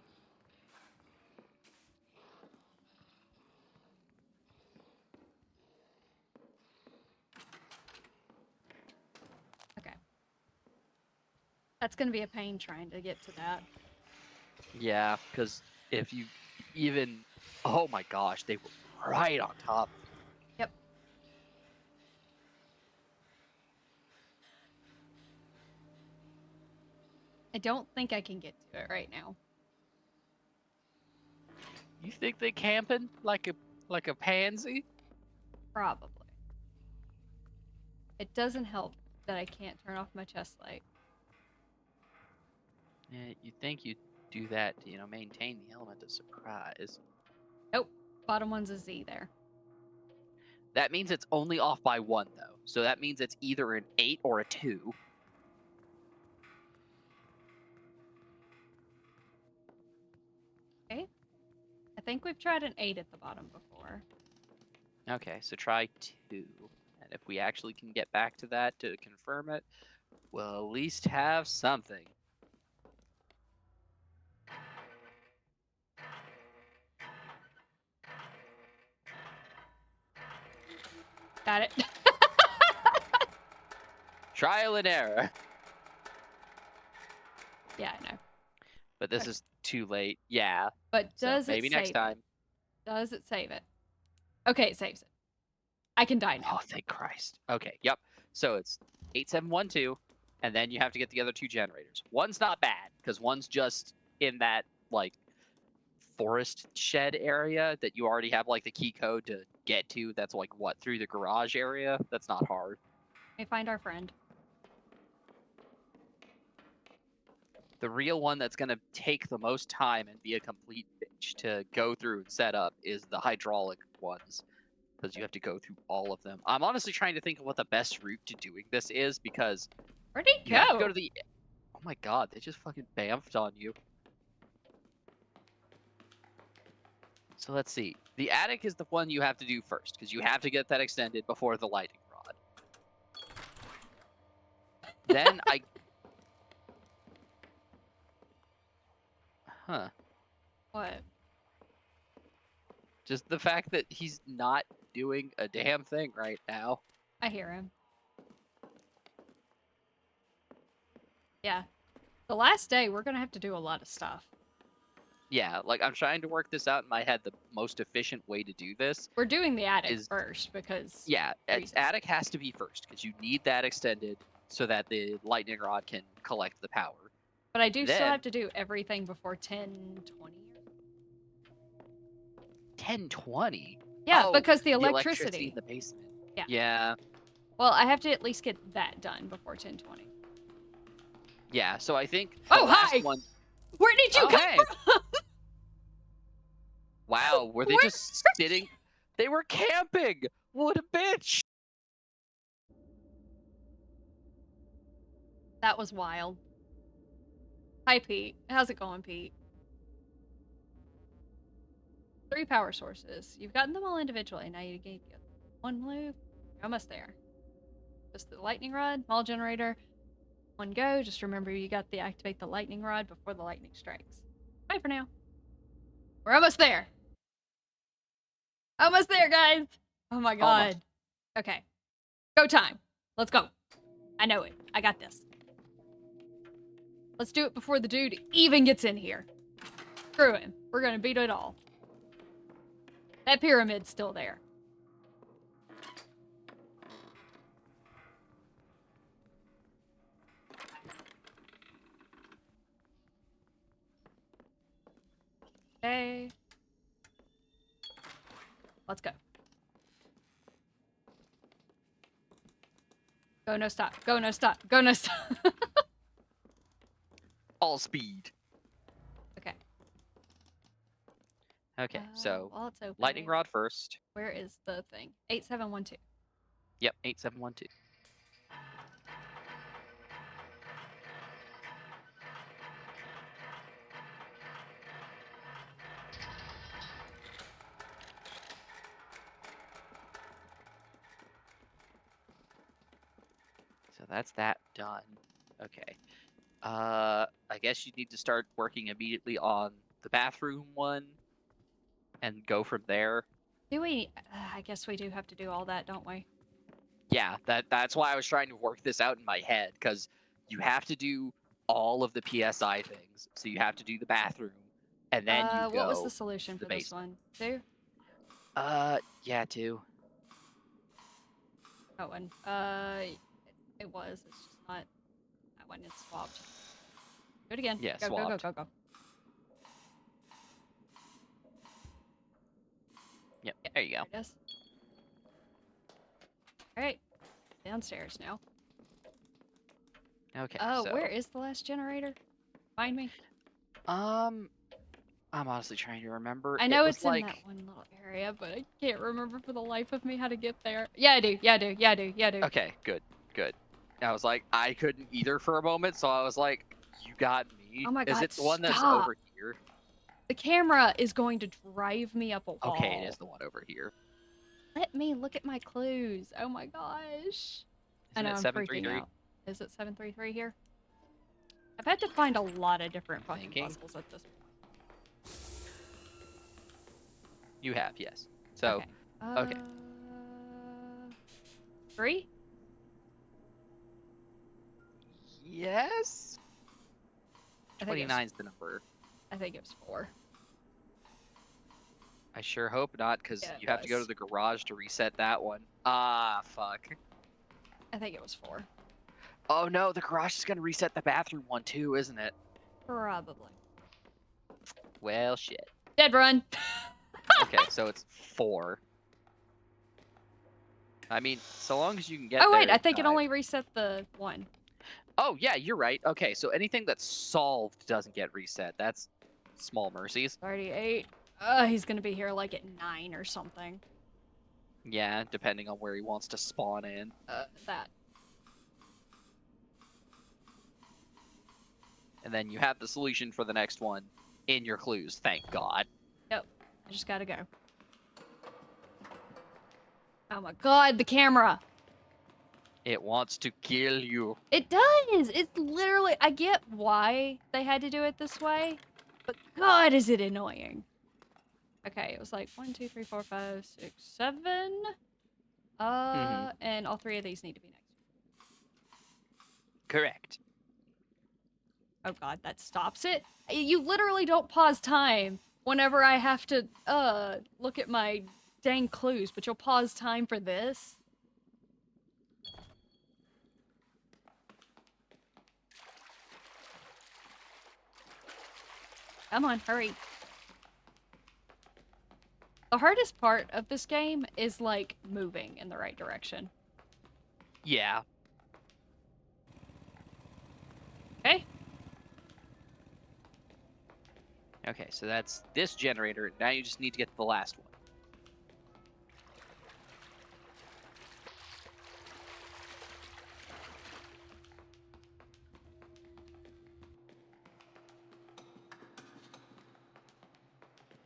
Okay. That's going to be a pain trying to get to that. Yeah, because if you even... Oh my gosh, they were right on top. Yep. I don't think I can get to it right now. You think they camping like a pansy? Probably. It doesn't help that I can't turn off my chest light. Yeah, you think you'd do that to, maintain the element of surprise. Nope. Bottom one's a Z there. That means it's only off by 1, though. So that means it's either an 8 or a 2. Okay. I think we've tried an 8 at the bottom before. Okay, so try 2. And if we actually can get back to that to confirm it, we'll at least have something. Got it. Trial and error. Yeah, I know. But this is too late. Yeah. But So does maybe it next save time. it? Does it save it? Okay, it saves it. I can die now. Oh, thank Christ. Okay, yep. So it's 8712, and then you have to get the other 2 generators. One's not bad, because one's just in that, like, forest shed area that you already have, like, the key code to get to. That's, like, what, through the garage area? That's not hard. Let me find our friend. The real one that's going to take the most time and be a complete bitch to go through and set up is the hydraulic ones, because you have to go through all of them. I'm honestly trying to think of what the best route to doing this is, because Where'd he you have to go go? to the... Oh my god, they just fucking bamfed on you. So let's see. The attic is the one you have to do first, because you have to get that extended before the lighting rod. Then Huh. What? Just the fact that he's not doing a damn thing right now. I hear him. Yeah. The last day, we're gonna have to do a lot of stuff. Yeah, like I'm trying to work this out in my head. The most efficient way to do this We're doing the attic is, first because yeah, reasons. attic has to be first because you need that extended so that the lightning rod can collect the power. But I do still Then have to do everything before 10:20. 10:20. Yeah, Oh, because the the electricity in electricity. the basement. Yeah. Yeah. Well, I have to at least get that done before 10:20. Yeah. So I think the Oh, last hi! one. Where did you Oh, come hey! from? Wow, were they Where? just sitting? They were camping. What a bitch! That was wild. Hi, Pete. How's it going, Pete? 3 power sources. You've gotten them all individually. Now you get one loop. You're almost there. Just the lightning rod, mall generator. One go. Just remember you got to activate the lightning rod before the lightning strikes. Bye for now. We're almost there. Almost there, guys. Oh my god. Almost. Okay. Go time. Let's go. I know it. I got this. Let's do it before the dude even gets in here. Screw him. We're gonna beat it all. That pyramid's still there. Okay. Let's go. Go no stop. Go no stop. Go no stop. All speed. Okay. Okay, so well, it's open. lightning rod first. Where is the thing? 8712. Yep, 8712. So that's that done. Okay. I guess you need to start working immediately on the bathroom one and go from there. Do we? I guess we do have to do all that, don't we? Yeah, that's why I was trying to work this out in my head, because you have to do all of the PSI things. So you have to do the bathroom, and then you go What was the solution to the for this basement. one? 2? Yeah, 2. That one. It was. It's just not that one. It's swapped. Do it again. Yeah, Go, swapped. go, go, go, go. Yep, there you go. There it is. Alright. Downstairs now. Okay, Oh, so where is the last generator? Find me. I'm honestly trying to remember. I know It was it's like, in that one little area, but I can't remember for the life of me how to get there. Yeah, I do. Yeah, I do. Yeah, I do. Yeah, I do. okay, good. I was like, I couldn't either for a moment, so I was like, you got me. Oh my Is god, it the one that's stop. over here? The camera is going to drive me up a wall. Okay, it is the one over here. Let me look at my clues. Oh my gosh. I Isn't know, it I'm 733? freaking out. Is it 733 here? I've had to find a lot of different fucking Thinking. puzzles at this point. You have, yes. So, okay. 3? Yes? I think 29 is the number. I think it was 4. I sure hope not, because Yeah, it you have to go to was. the garage to reset that one. Ah, fuck. I think it was 4. Oh no, the garage is going to reset the bathroom one too, isn't it? Probably. Well, shit. Dead run. Okay, so it's 4. I mean, so long as you can get Oh there. wait, I think it time. only reset the 1. Oh, yeah, you're right. Okay, so anything that's solved doesn't get reset. That's small mercies. 38. He's gonna be here like at 9 or something. Yeah, depending on where he wants to spawn in. That. And then you have the solution for the next one in your clues, thank God. Yep. I just gotta go. Oh my god, the camera! It wants to kill you. It does! It's literally... I get why they had to do it this way, But God, is it annoying. Okay, it was like 1, 2, 3, 4, 5, 6, 7. And all 3 of these need to be next. Correct. Oh God, that stops it? You literally don't pause time whenever I have to, look at my dang clues, but you'll pause time for this? Come on, hurry. The hardest part of this game is, like, moving in the right direction. Yeah. Okay. Okay, so that's this generator. Now you just need to get the last one.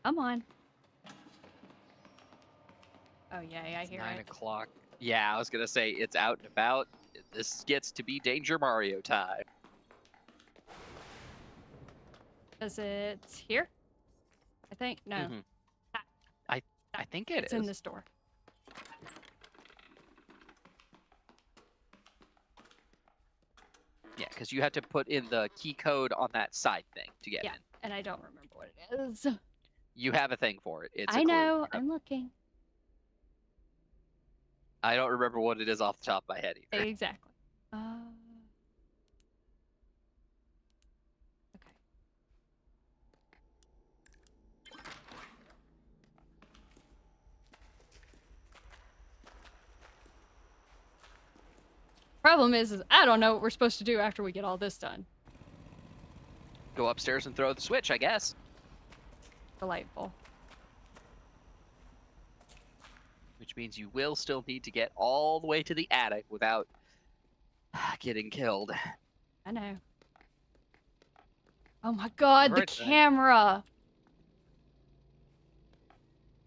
Come on. Oh, yay, I hear 9 it. o'clock. Yeah, I was gonna say it's out and about. This gets to be Danger Mario time. Is it here? I think. No. I think it It's is. in this door. Yeah, because you have to put in the key code on that side thing to get in. And I don't remember what it is. You have a thing for it. It's a I clue. know. I'm looking. I don't remember what it is off the top of my head either. Exactly. Okay. Problem is I don't know what we're supposed to do after we get all this done. Go upstairs and throw the switch, I guess. Delightful. Which means you will still need to get all the way to the attic without getting killed. I know. Oh my God, the camera.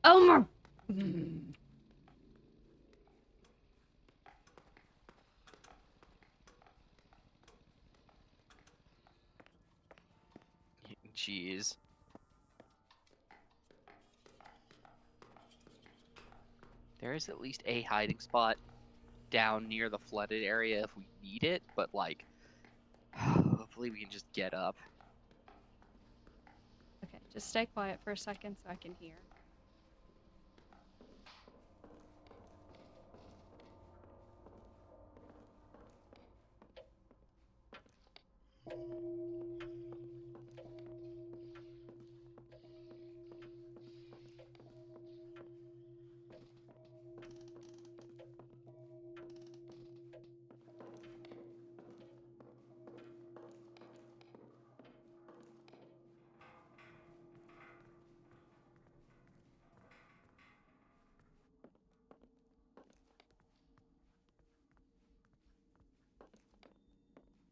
Oh my. Jeez. There is at least a hiding spot down near the flooded area if we need it, but like, hopefully we can just get up. Okay, just stay quiet for a second so I can hear.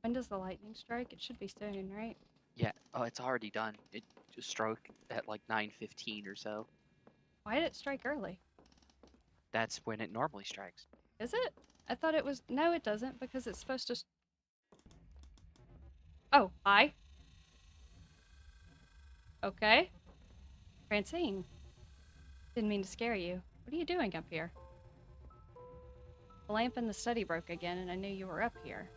When does the lightning strike? It should be soon, right? Yeah. Oh, it's already done. It just struck at like 9:15 or so. Why did it strike early? That's when it normally strikes. Is it? I thought it was. No, it doesn't because it's supposed to. Oh, hi. Okay. Francine. Didn't mean to scare you. What are you doing up here? The lamp in the study broke again, and I knew you were up here.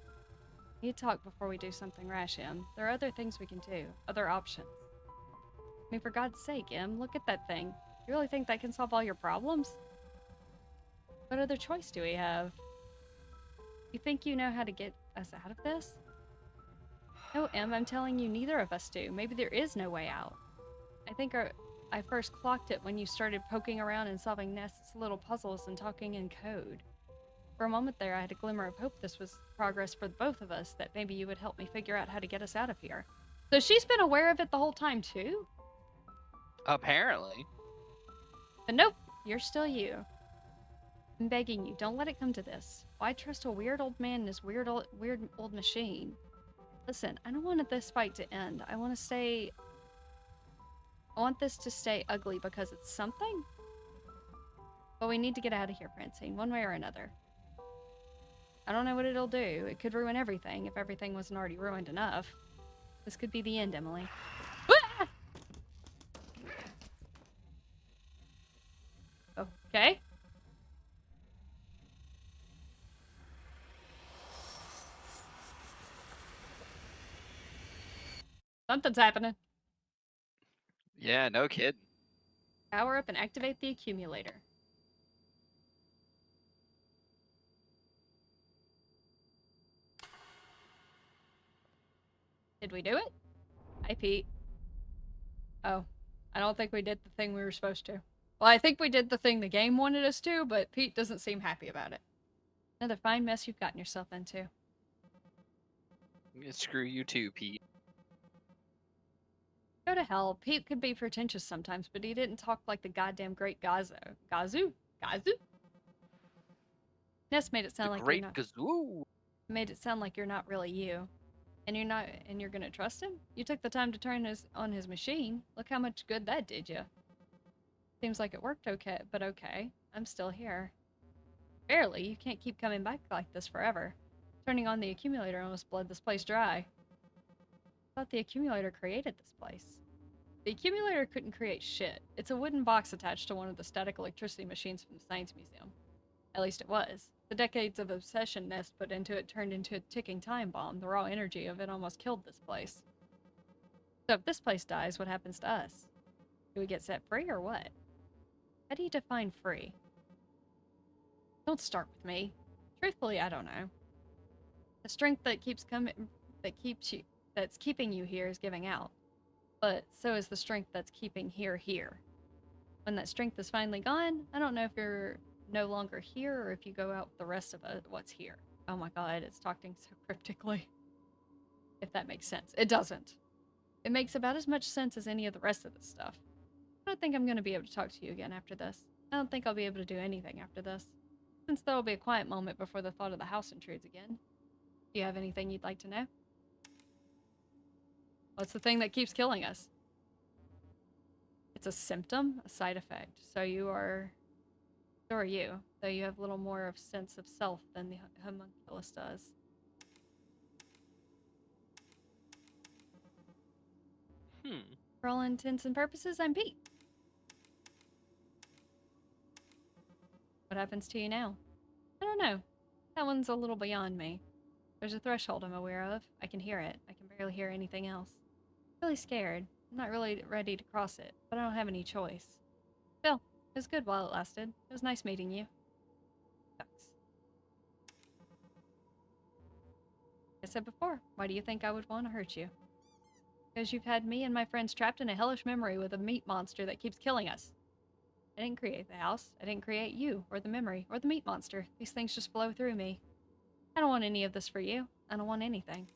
We need to talk before we do something rash, Em. There are other things we can do, other options. I mean, for God's sake, Em, look at that thing. You really think that can solve all your problems? What other choice do we have? You think you know how to get us out of this? No, Em, I'm telling you, neither of us do. Maybe there is no way out. I think I first clocked it when you started poking around and solving Nest's little puzzles and talking in code. For a moment there, I had a glimmer of hope this was progress for both of us, that maybe you would help me figure out how to get us out of here. So she's been aware of it the whole time, too? Apparently. But nope, you're still you. I'm begging you, don't let it come to this. Why trust a weird old man and his weird old machine? Listen, I don't want this fight to end. I want this to stay ugly because it's something. But we need to get out of here, Francine, one way or another. I don't know what it'll do. It could ruin everything if everything wasn't already ruined enough. This could be the end, Emily. Okay. Something's happening. Yeah, no kidding. Power up and activate the accumulator. Did we do it? Hi, Pete. Oh, I don't think we did the thing we were supposed to. Well, I think we did the thing the game wanted us to, but Pete doesn't seem happy about it. Another fine mess you've gotten yourself into. Screw you too, Pete. Go to hell. Pete could be pretentious sometimes, but he didn't talk like the goddamn great Gazu. Gazu? Gazu? Ness made it The sound like you're great not. gazoo. Made it sound like you're not really you. And you're gonna trust him? You took the time to turn on his machine. Look how much good that did you. Seems like it worked okay, but okay. I'm still here. Barely. You can't keep coming back like this forever. Turning on the accumulator almost bled this place dry. I thought the accumulator created this place. The accumulator couldn't create shit. It's a wooden box attached to one of the static electricity machines from the Science Museum. At least it was. The decades of obsession Nest put into it turned into a ticking time bomb. The raw energy of it almost killed this place. So if this place dies, what happens to us? Do we get set free or what? How do you define free? Don't start with me. Truthfully, I don't know. The strength that that's keeping you here is giving out. But so is the strength that's keeping here. When that strength is finally gone, I don't know if you're no longer here or if you go out with the rest of what's here. Oh my god, it's talking so cryptically. If that makes sense. It doesn't. It makes about as much sense as any of the rest of this stuff. I don't think I'm going to be able to talk to you again after this. I don't think I'll be able to do anything after this. Since there will be a quiet moment before the thought of the house intrudes again. Do you have anything you'd like to know? What's the thing that keeps killing us? It's a symptom, a side effect. So are you, though you have a little more of sense of self than the homunculus does. For all intents and purposes, I'm Pete. What happens to you now? I don't know. That one's a little beyond me. There's a threshold I'm aware of. I can hear it. I can barely hear anything else. I'm really scared. I'm not really ready to cross it, but I don't have any choice. Still, it was good while it lasted. It was nice meeting you. Sucks. Like I said before, why do you think I would want to hurt you? Because you've had me and my friends trapped in a hellish memory with a meat monster that keeps killing us. I didn't create the house. I didn't create you, or the memory, or the meat monster. These things just flow through me. I don't want any of this for you. I don't want anything.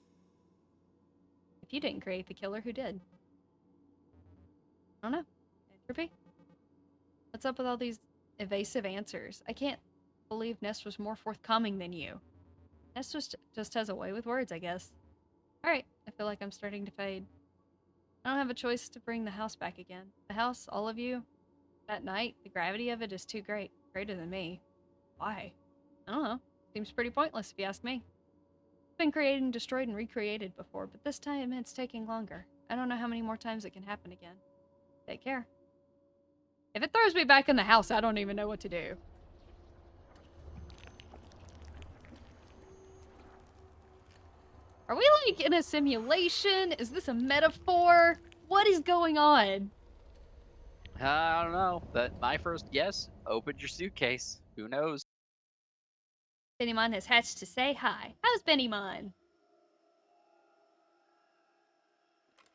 If you didn't create the killer, who did? I don't know. Entropy? What's up with all these evasive answers? I can't believe Nest was more forthcoming than you. Nest just has a way with words, I guess. Alright, I feel like I'm starting to fade. I don't have a choice to bring the house back again. The house, all of you, that night, the gravity of it is too great. Greater than me. Why? I don't know. Seems pretty pointless if you ask me. It's been created and destroyed and recreated before, but this time it's taking longer. I don't know how many more times it can happen again. Take care. If it throws me back in the house, I don't even know what to do. Are we like in a simulation? Is this a metaphor? What is going on? I don't know. But my first guess, open your suitcase. Who knows? Bennymon has hatched to say hi. How's Bennymon?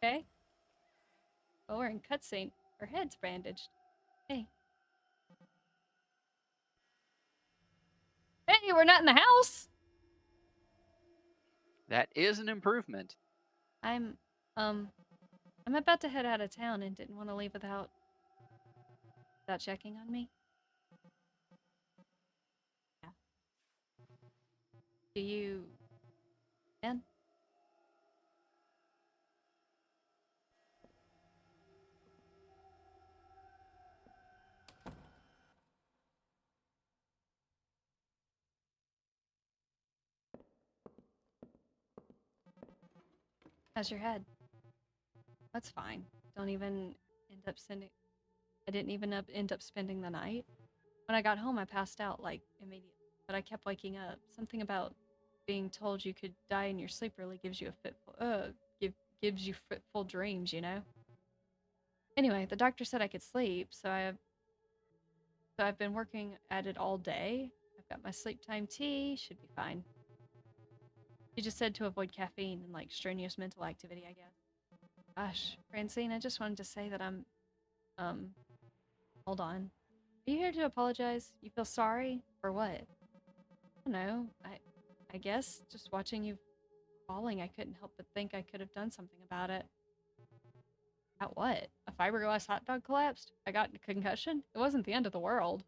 Okay. Oh, we're in cutscene. Her head's bandaged. Hey. Hey, we're not in the house! That is an improvement. I'm, um, I'm about to head out of town and didn't want to leave without checking on me. Yeah. Do you... Ben? How's your head? That's fine. Don't even end up sending... I didn't even end up spending the night. When I got home, I passed out like immediately, but I kept waking up. Something about being told you could die in your sleep really gives you a gives you fitful dreams, you know? Anyway, the doctor said I could sleep, so I've been working at it all day. I've got my sleep time tea, should be fine. She just said to avoid caffeine and like strenuous mental activity, I guess. Gosh, Francine, I just wanted to say that um, hold on. Are you here to apologize? You feel sorry? For what? I don't know. I guess just watching you falling, I couldn't help but think I could have done something about it. About what? A fiberglass hot dog collapsed? I got a concussion? It wasn't the end of the world.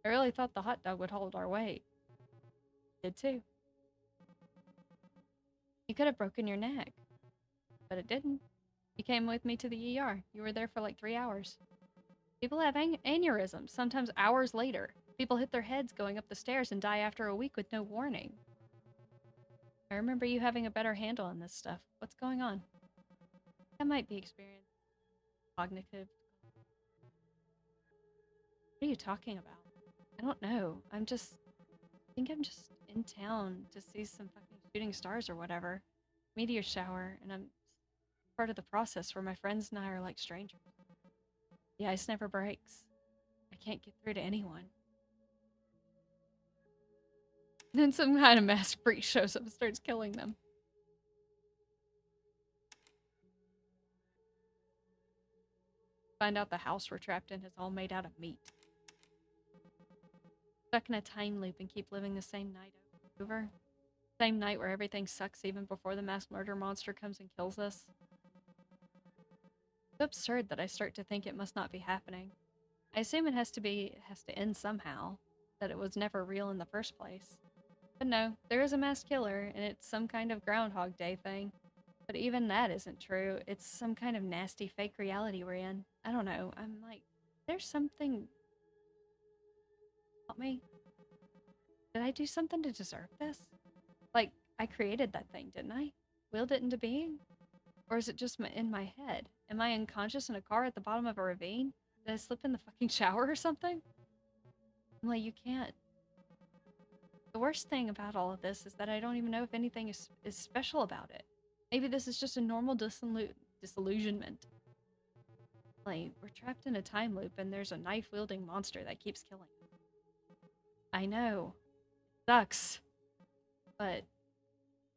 I really thought the hot dog would hold our weight. Did too. You could have broken your neck, but it didn't. You came with me to the ER. You were there for like 3 hours. People have aneurysms, sometimes hours later. People hit their heads going up the stairs and die after a week with no warning. I remember you having a better handle on this stuff. What's going on? That might be experience. Cognitive. What are you talking about? I don't know. I think I'm just in town to see some fucking shooting stars or whatever. Meteor shower, and I'm part of the process where my friends and I are like strangers. The ice never breaks. I can't get through to anyone. Then some kind of masked freak shows up and starts killing them. Find out the house we're trapped in is all made out of meat. Stuck in a time loop and keep living the same night over. Same night where everything sucks even before the mass murder monster comes and kills us. It's absurd that I start to think it must not be happening. I assume it has to end somehow, that it was never real in the first place. But no, there is a mass killer, and it's some kind of Groundhog Day thing. But even that isn't true. It's some kind of nasty fake reality we're in. I don't know. I'm like, there's something about me. Did I do something to deserve this? Like, I created that thing, didn't I? Willed it into being? Or is it just in my head? Am I unconscious in a car at the bottom of a ravine? Did I slip in the fucking shower or something? I'm like, you can't. The worst thing about all of this is that I don't even know if anything is special about it. Maybe this is just a normal disillusionment. Like, we're trapped in a time loop and there's a knife-wielding monster that keeps killing. I know. It sucks. But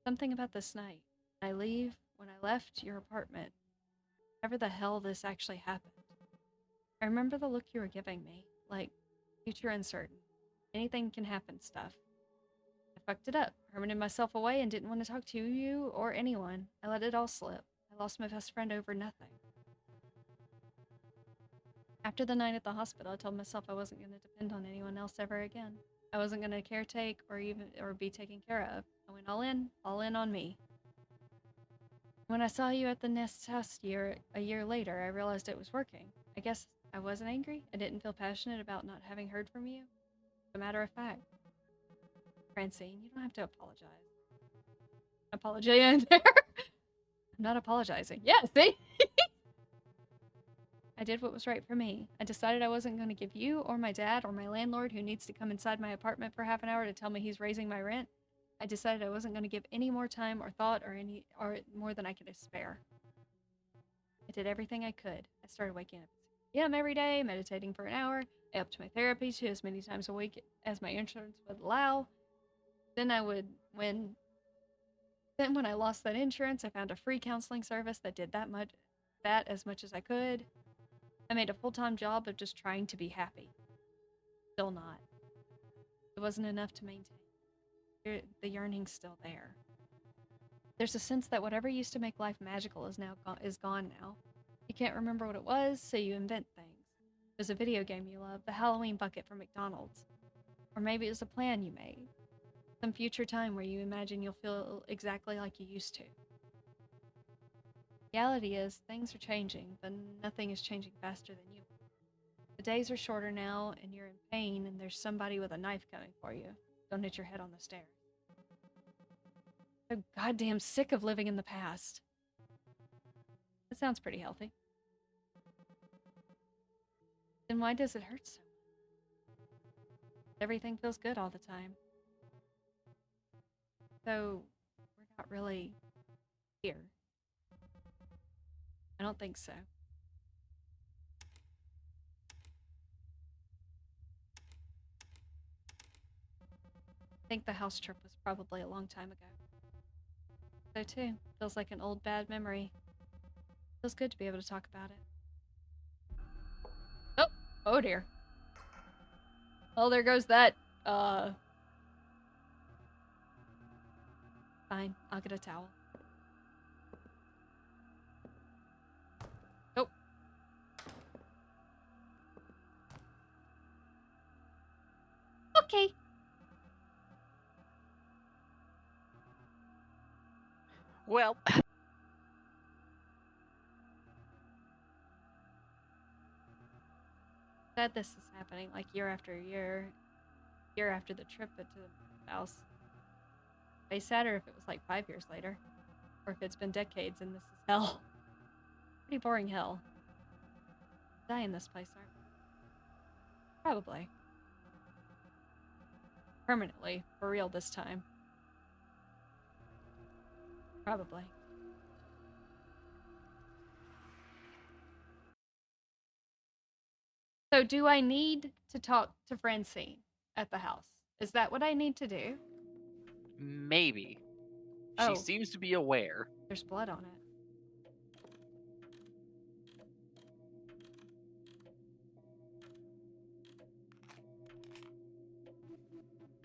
something about this night. When I left your apartment, whatever the hell this actually happened. I remember the look you were giving me. Like, future uncertain. Anything can happen stuff. I fucked it up, hermited myself away, and didn't want to talk to you or anyone. I let it all slip. I lost my best friend over nothing. After the night at the hospital, I told myself I wasn't going to depend on anyone else ever again. I wasn't going to caretake or be taken care of. I went all in on me. When I saw you at the Nest house a year later, I realized it was working. I guess I wasn't angry. I didn't feel passionate about not having heard from you. As a matter of fact, Francine, you don't have to apologize. Apology in there. I'm not apologizing. Yeah, see? I did what was right for me. I decided I wasn't going to give you or my dad or my landlord, who needs to come inside my apartment for half an hour to tell me he's raising my rent. I decided I wasn't going to give any more time or thought or more than I could spare. I did everything I could. I started waking up at 6 p.m. every day, meditating for an hour. I upped my therapy to as many times a week as my insurance would allow. Then when I lost that insurance, I found a free counseling service that did that as much as I could. I made a full-time job of just trying to be happy. Still not. It wasn't enough to maintain. The yearning's still there. There's a sense that whatever used to make life magical is gone now. You can't remember what it was, so you invent things. It was a video game you love, the Halloween bucket from McDonald's. Or maybe it was a plan you made. Some future time where you imagine you'll feel exactly like you used to. Reality is, things are changing, but nothing is changing faster than you. The days are shorter now, and you're in pain, and there's somebody with a knife coming for you. Don't hit your head on the stairs. I'm goddamn sick of living in the past. That sounds pretty healthy. Then why does it hurt so much? Everything feels good all the time. So, we're not really here. I don't think so. I think the house trip was probably a long time ago. So too, feels like an old bad memory. Feels good to be able to talk about it. Oh, oh dear. Well, there goes that, Fine, I'll get a towel. Oh. Okay. Well, Sad this is happening like year after year after the trip to the house. Way sadder if it was like 5 years later, or if it's been decades and this is hell. Pretty boring hell. Die in this place, aren't we? Probably. Permanently, for real this time. Probably. So do I need to talk to Francine at the house? Is that what I need to do? maybe. She Oh, seems to be aware. there's blood on it.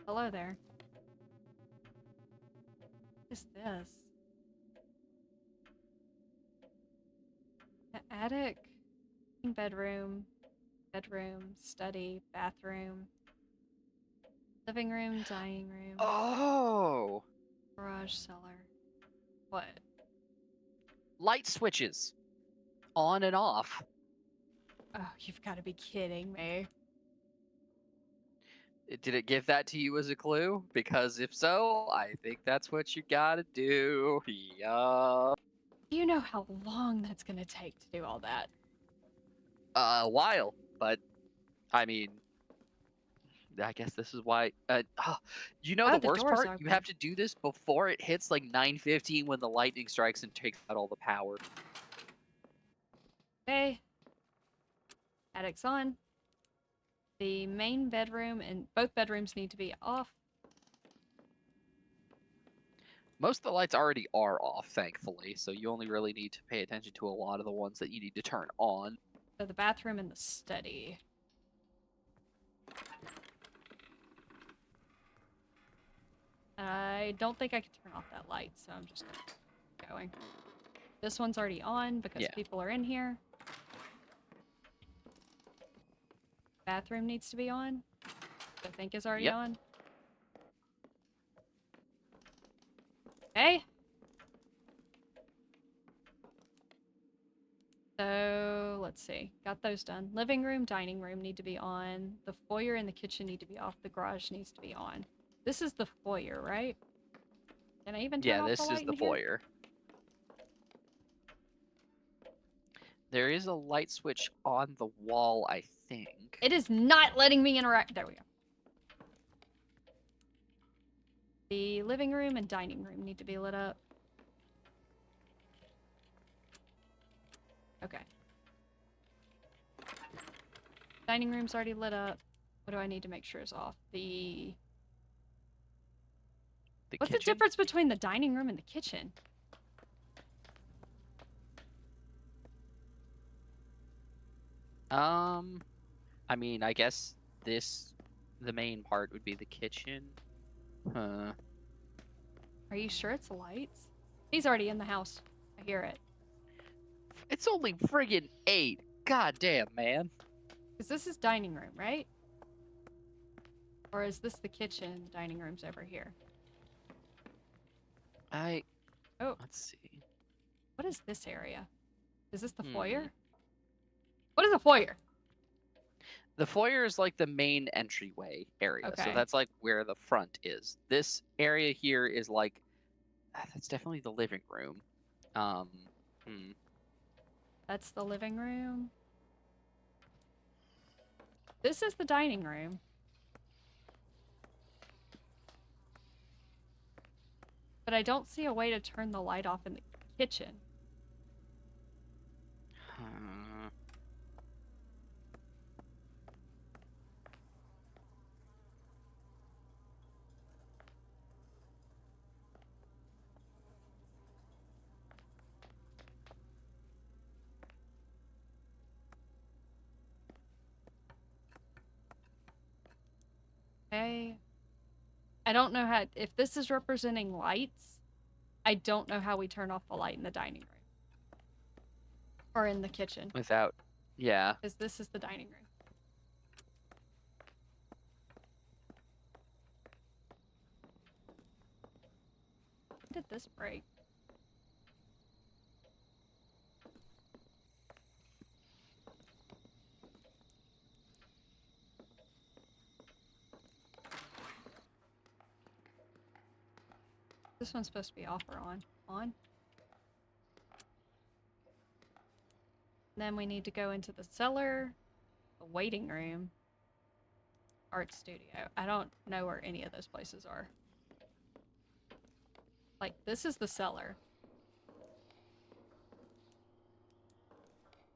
Hello there. What is this? The attic, bedroom, study, bathroom, living room, dining room, Oh! garage, cellar. What? Light switches. On and off. Oh, you've got to be kidding me. Did it give that to you as a clue? Because if so, I think that's what you gotta do. Yup. Do you know how long that's going to take to do all that? A while, but I mean, I guess this is why. You know Oh, the the worst door's part? You open. have to do this before it hits like 9:15 when the lightning strikes and takes out all the power. Okay. Attic's on. The main bedroom and both bedrooms need to be off. Most of the lights already are off, thankfully, so you only really need to pay attention to a lot of the ones that you need to turn on. So the bathroom and the study. I don't think I can turn off that light, so I'm just gonna keep going. This one's already on because Yeah. people are in here. Bathroom needs to be on. I think is already Yep. on. Okay. So let's see. Got those done. Living room, dining room need to be on. The foyer and the kitchen need to be off. The garage needs to be on. This is the foyer, right? Can I even turn Yeah, off the this is light the in here? foyer. There is a light switch on the wall, I think. It is not letting me interact. There we go. The living room and dining room need to be lit up. Okay. Dining room's already lit up. What do I need to make sure is off? What's the kitchen? difference between the dining room and the kitchen? I mean, I guess the main part would be the kitchen. Huh. Are you sure it's the lights? He's already in the house. I hear it. It's only friggin' 8. God damn, man. Because this is dining room, right? Or is this the kitchen? The dining room's over here. Oh, Let's see. what is this area? Is this the foyer? What is a foyer? The foyer is like the main entryway area. Okay. So that's like where the front is. This area here is like that's definitely the living room. Hmm. That's the living room. This is the dining room. But I don't see a way to turn the light off in the kitchen. Okay. I don't know how, if this is representing lights, I don't know how we turn off the light in the dining room. Or in the kitchen. Without, yeah. Because this is the dining room. When did this break? This one's supposed to be off or on? On. And then we need to go into the cellar, the waiting room, art studio. I don't know where any of those places are. Like, this is the cellar.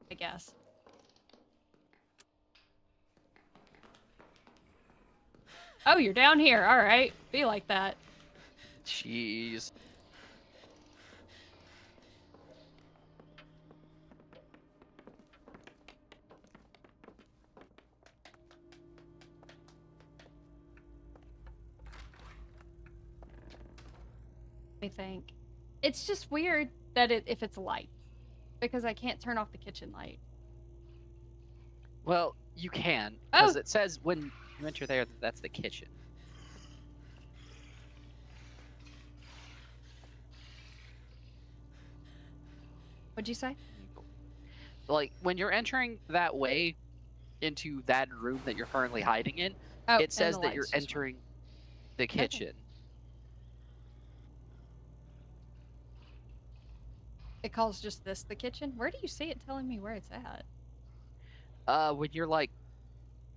I guess. Oh, you're down here. All right. Be like that. Jeez. I think. It's just weird that if it's light. Because I can't turn off the kitchen light. Well, you can, Oh! because it says when you enter there that that's the kitchen. What'd you say? Like, when you're entering that way into that room that you're currently hiding in, Oh, it says that you're lights just went. entering the kitchen. It calls just this the kitchen? Where do you see it telling me where it's at? When you're, like,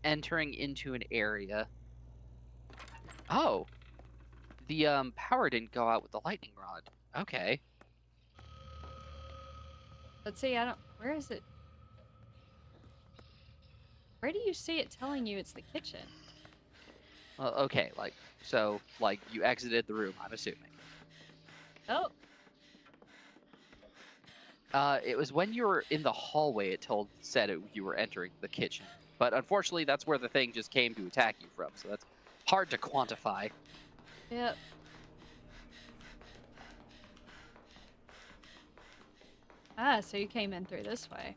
entering into an area. Oh. The, power didn't go out with the lightning rod. Okay. Let's see, I don't... Where is it? Where do you see it telling you it's the kitchen? Well, okay, like, so, like, you exited the room, I'm assuming. Oh. It was when you were in the hallway you were entering the kitchen. But unfortunately, that's where the thing just came to attack you from, so that's hard to quantify. Yep. Ah, so you came in through this way.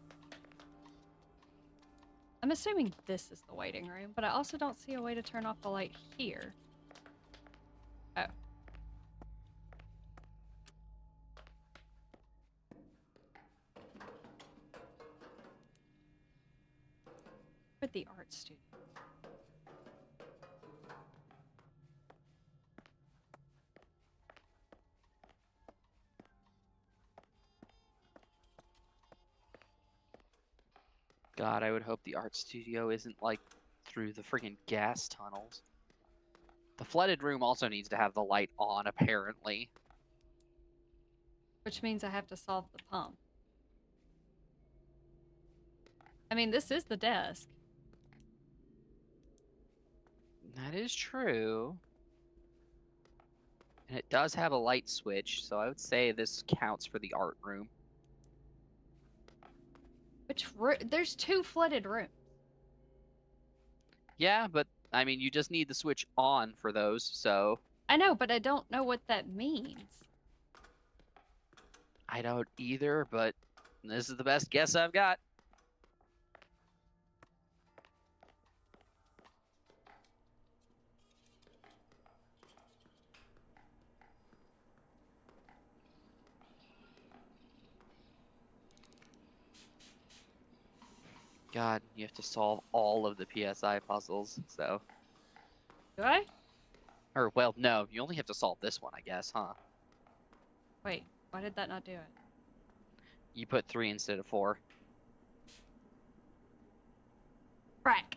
I'm assuming this is the waiting room, but I also don't see a way to turn off the light here. Oh. With the art studio. God, I would hope the art studio isn't, like, through the friggin' gas tunnels. The flooded room also needs to have the light on, apparently. Which means I have to solve the pump. I mean, this is the desk. That is true. And it does have a light switch, so I would say this counts for the art room. There's 2 flooded rooms. Yeah, but, I mean, you just need the switch on for those, so... I know, but I don't know what that means. I don't either, but this is the best guess I've got. God, you have to solve all of the PSI puzzles, so... Do I? Or, well, no, you only have to solve this one, I guess, huh? Wait, why did that not do it? You put 3 instead of 4. Frack.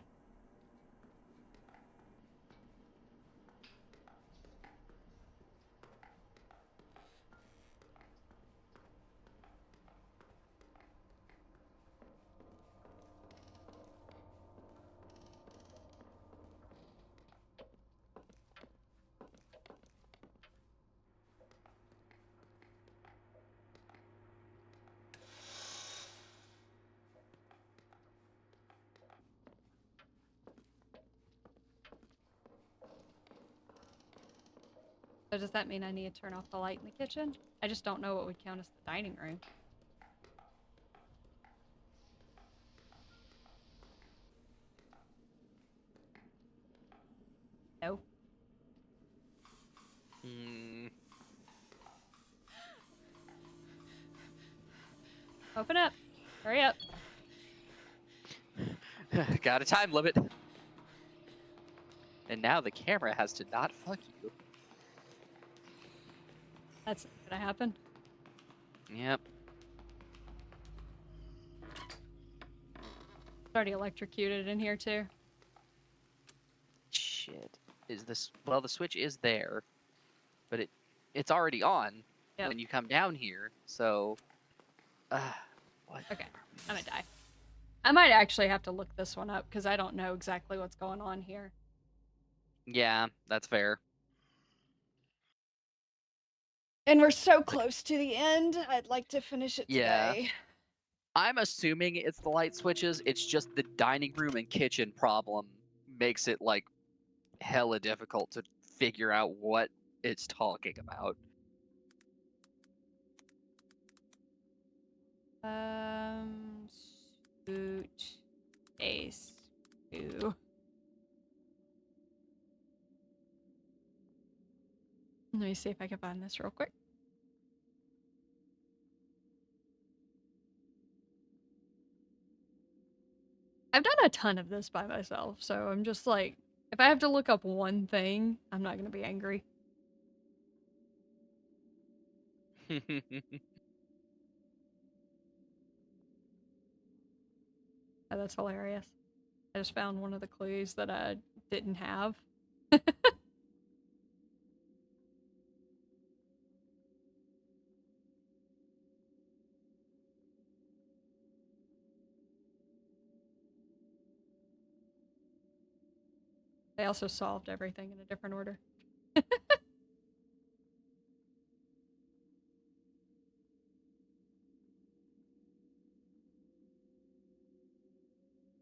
So does that mean I need to turn off the light in the kitchen? I just don't know what would count as the dining room. No. Hmm. Open up. Hurry up. Got a time limit. And now the camera has to not fuck you. That's not gonna happen. Yep. It's already electrocuted in here too. Shit. Is this... Well, the switch is there, but it's already on Yep. when you come down here, so... what? Okay, I'm gonna die. I might actually have to look this one up because I don't know exactly what's going on here. Yeah, that's fair. And we're so close to the end. I'd like to finish it Yeah. today. I'm assuming it's the light switches. It's just the dining room and kitchen problem makes it, like, hella difficult to figure out what it's talking about. Suit ace 2. Let me see if I can find this real quick. I've done a ton of this by myself, so I'm just like, if I have to look up one thing, I'm not gonna be angry. Oh, that's hilarious. I just found one of the clues that I didn't have. They also solved everything in a different order.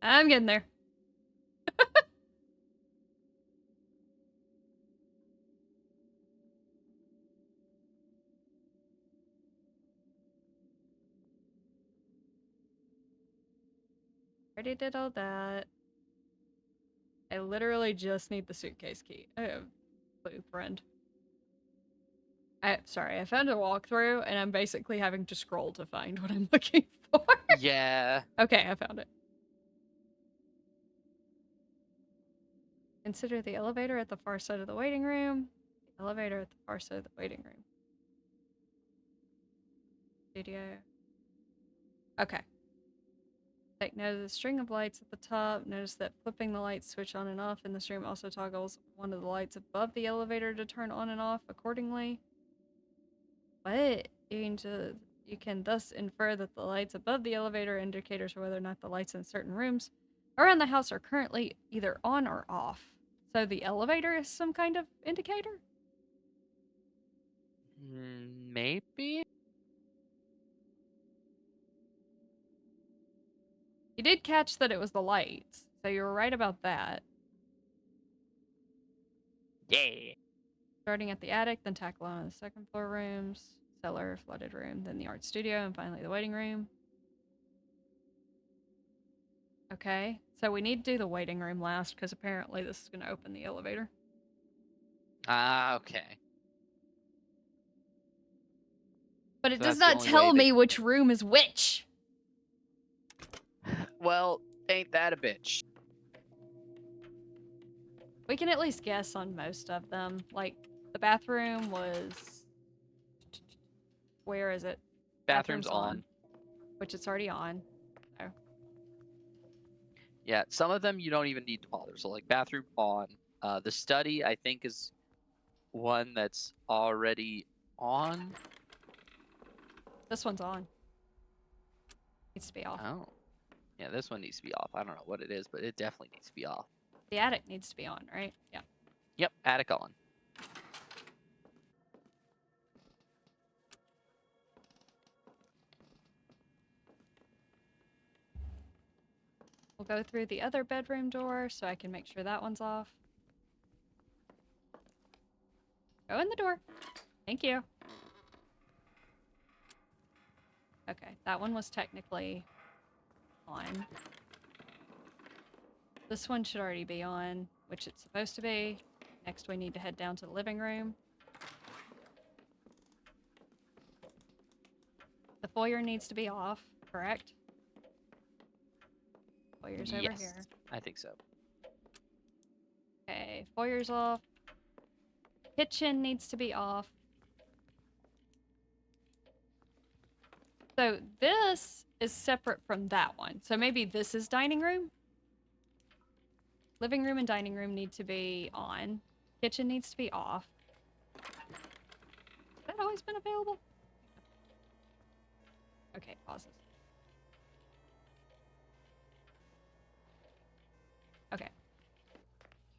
I'm getting there. Already did all that. I literally just need the suitcase key. Blue friend. Sorry, I found a walkthrough and I'm basically having to scroll to find what I'm looking for. Yeah. Okay, I found it. Consider the elevator at the far side of the waiting room. The elevator at the far side of the waiting room. Studio. Okay. Take note of the string of lights at the top. Notice that flipping the light switch on and off in this room also toggles one of the lights above the elevator to turn on and off accordingly. What? You can thus infer that the lights above the elevator are indicators of whether or not the lights in certain rooms around the house are currently either on or off. So the elevator is some kind of indicator? Maybe? You did catch that it was the lights, so you were right about that. Yeah. Starting at the attic, then tackle on the second floor rooms, cellar, flooded room, then the art studio, and finally the waiting room. Okay, so we need to do the waiting room last, because apparently this is going to open the elevator. Okay. But it So does that's the not only way tell they me can which room is which! Well, ain't that a bitch? We can at least guess on most of them. Like, the bathroom was... Where is it? Bathroom's on. Which it's already on. Oh. Yeah, some of them you don't even need to bother. So, like, bathroom on. The study, I think, is one that's already on. This one's on. Needs to be off. Oh. Yeah, this one needs to be off. I don't know what it is, but it definitely needs to be off. The attic needs to be on, right? Yeah. Yep, attic on. We'll go through the other bedroom door so I can make sure that one's off. Go in the door. Thank you. Okay, that one was technically on. This one should already be on, which it's supposed to be. Next, we need to head down to the living room. The foyer needs to be off, correct? Foyer's over here. I think so. Okay, foyer's off. Kitchen needs to be off. So this is separate from that one. So maybe this is dining room? Living room and dining room need to be on. Kitchen needs to be off. Has that always been available? Okay, pauses. Okay.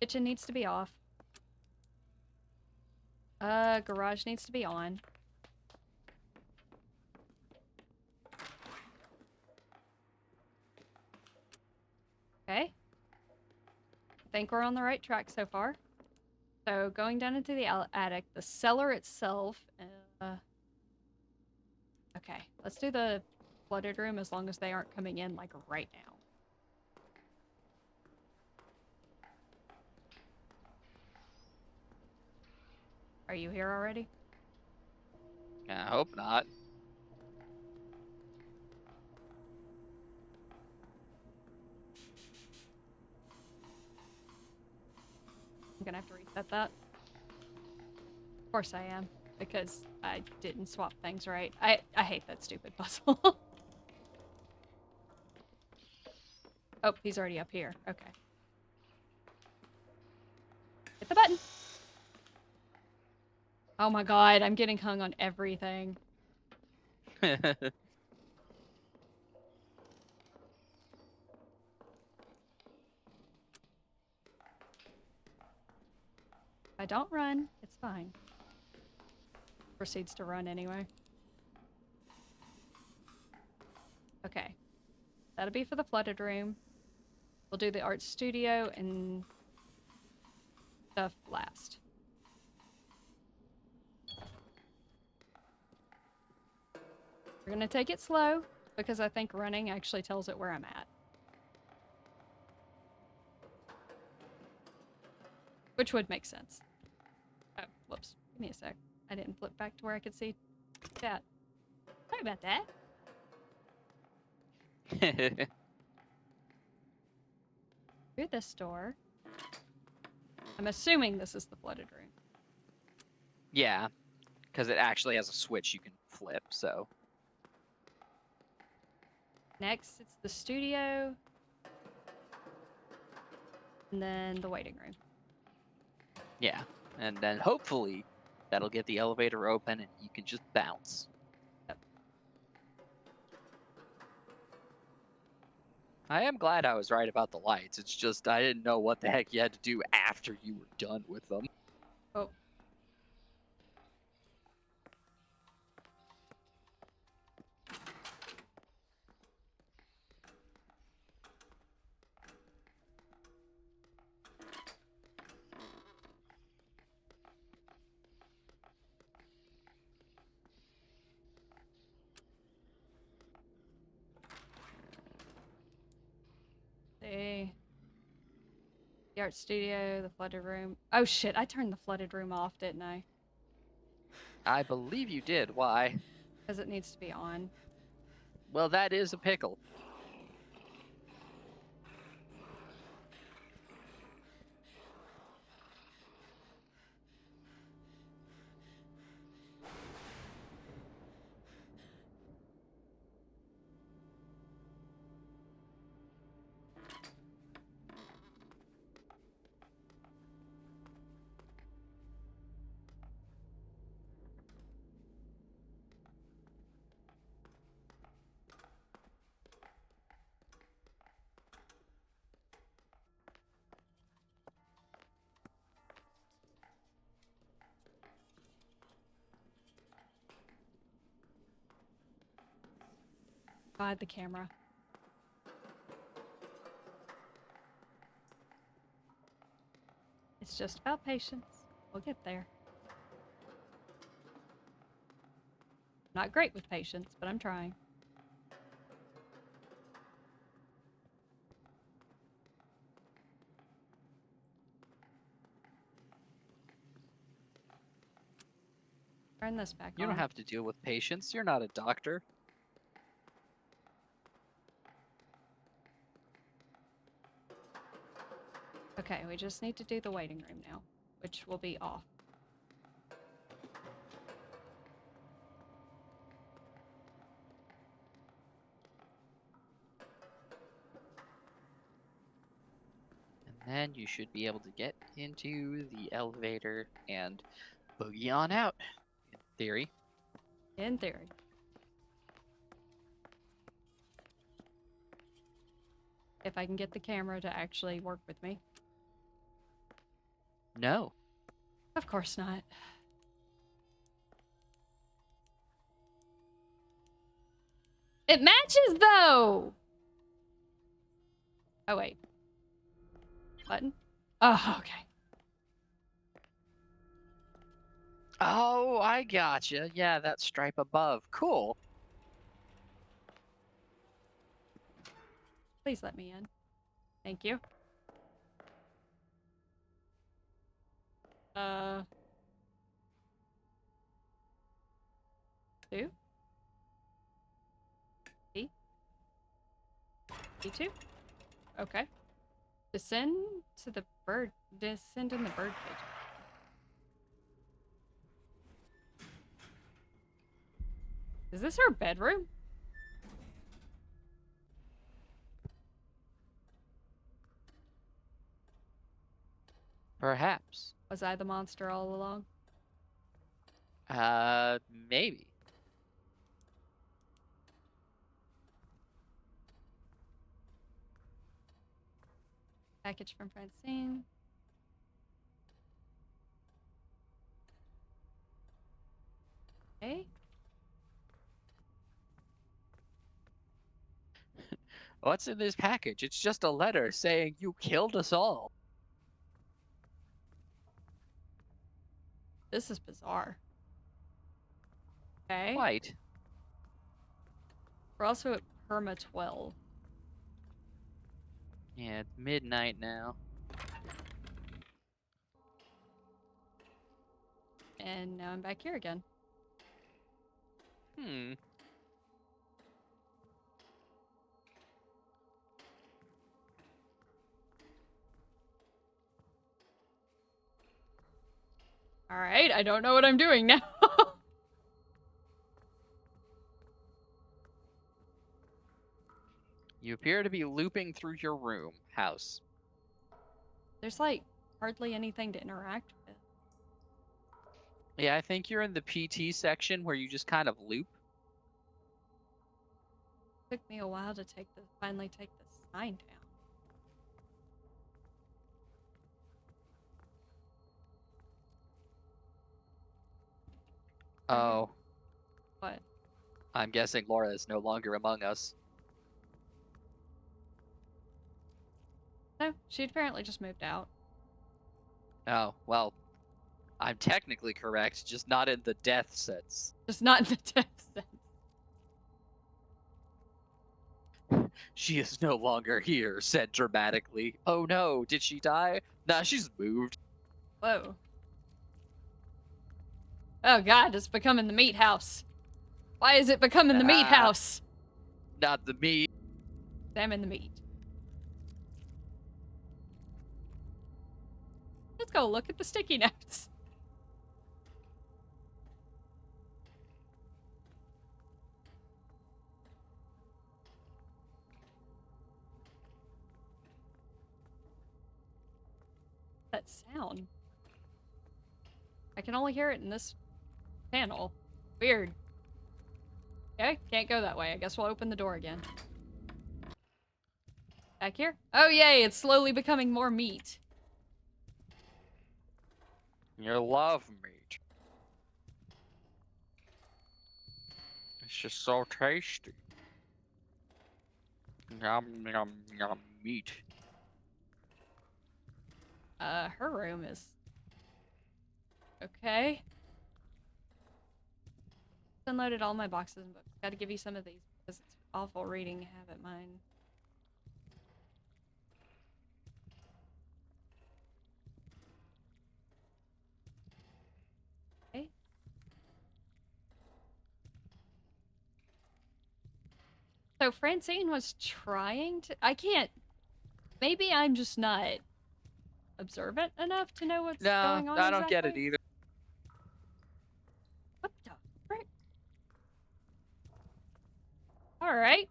Kitchen needs to be off. Garage needs to be on. Okay. I think we're on the right track so far. So going down into the attic, the cellar itself. Okay, let's do the flooded room as long as they aren't coming in like right now. Are you here already? I hope not. I'm gonna have to reset that. Of course I am, because I didn't swap things right. I hate that stupid puzzle. Oh, he's already up here. Okay. Hit the button. Oh my god, I'm getting hung on everything. If I don't run, it's fine. Proceeds to run anyway. Okay. That'll be for the flooded room. We'll do the art studio and stuff last. We're gonna take it slow, because I think running actually tells it where I'm at. Which would make sense. Oh, whoops. Give me a sec. I didn't flip back to where I could see chat. Sorry about that. Through this door. I'm assuming this is the flooded room. Yeah, because it actually has a switch you can flip, so. Next, it's the studio. And then the waiting room. Yeah, and then hopefully that'll get the elevator open and you can just bounce. Yep. I am glad I was right about the lights. It's just I didn't know what the heck you had to do after you were done with them. Oh. The art studio, the flooded room. Oh shit, I turned the flooded room off, didn't I? I believe you did. Why? Because it needs to be on. Well, that is a pickle. God, the camera. It's just about patience. We'll get there. Not great with patience, but I'm trying. Turn this back You on. don't have to deal with patients. You're not a doctor. Okay, we just need to do the waiting room now, which will be off. And then you should be able to get into the elevator and boogie on out, in theory. In theory. If I can get the camera to actually work with me. No. Of course not. It matches, though! Oh, wait. Button? Oh, okay. Oh, I gotcha. Yeah, that stripe above. Cool. Please let me in. Thank you. Two? B? B2? Okay. Descend to the bird. Descend in the bird cage. Is this her bedroom? Perhaps. Was I the monster all along? Maybe. Package from Francine. Okay. What's in this package? It's just a letter saying you killed us all. This is bizarre. Okay. Quite. We're also at Perma 12. Yeah, it's midnight now. And now I'm back here again. Hmm. Alright, I don't know what I'm doing now. You appear to be looping through your room, house. There's like hardly anything to interact with. Yeah, I think you're in the PT section where you just kind of loop. It took me a while to finally take the sign down. Oh, What? I'm guessing Laura is no longer among us. No, she apparently just moved out. Oh, well, I'm technically correct, just not in the death sense. Just not in the death sense. She is no longer here, said dramatically. Oh no, did she die? Nah, she's moved. Whoa. Oh god, it's becoming the meat house. Why is it becoming the meat house? Not the meat. Examine the meat. Let's go look at the sticky notes. That sound. I can only hear it in this panel. Weird. Okay, can't go that way. I guess we'll open the door again. Back here? Oh yay, it's slowly becoming more meat. You love meat. It's just so tasty. Yum, yum, yum, meat. Her room is... Okay. Unloaded all my boxes and books. Gotta give you some of these because it's awful reading habit mine. Okay. So Francine was trying to. I can't. Maybe I'm just not observant enough to know what's No, going on I don't get it exactly. either. What the frick? Alright.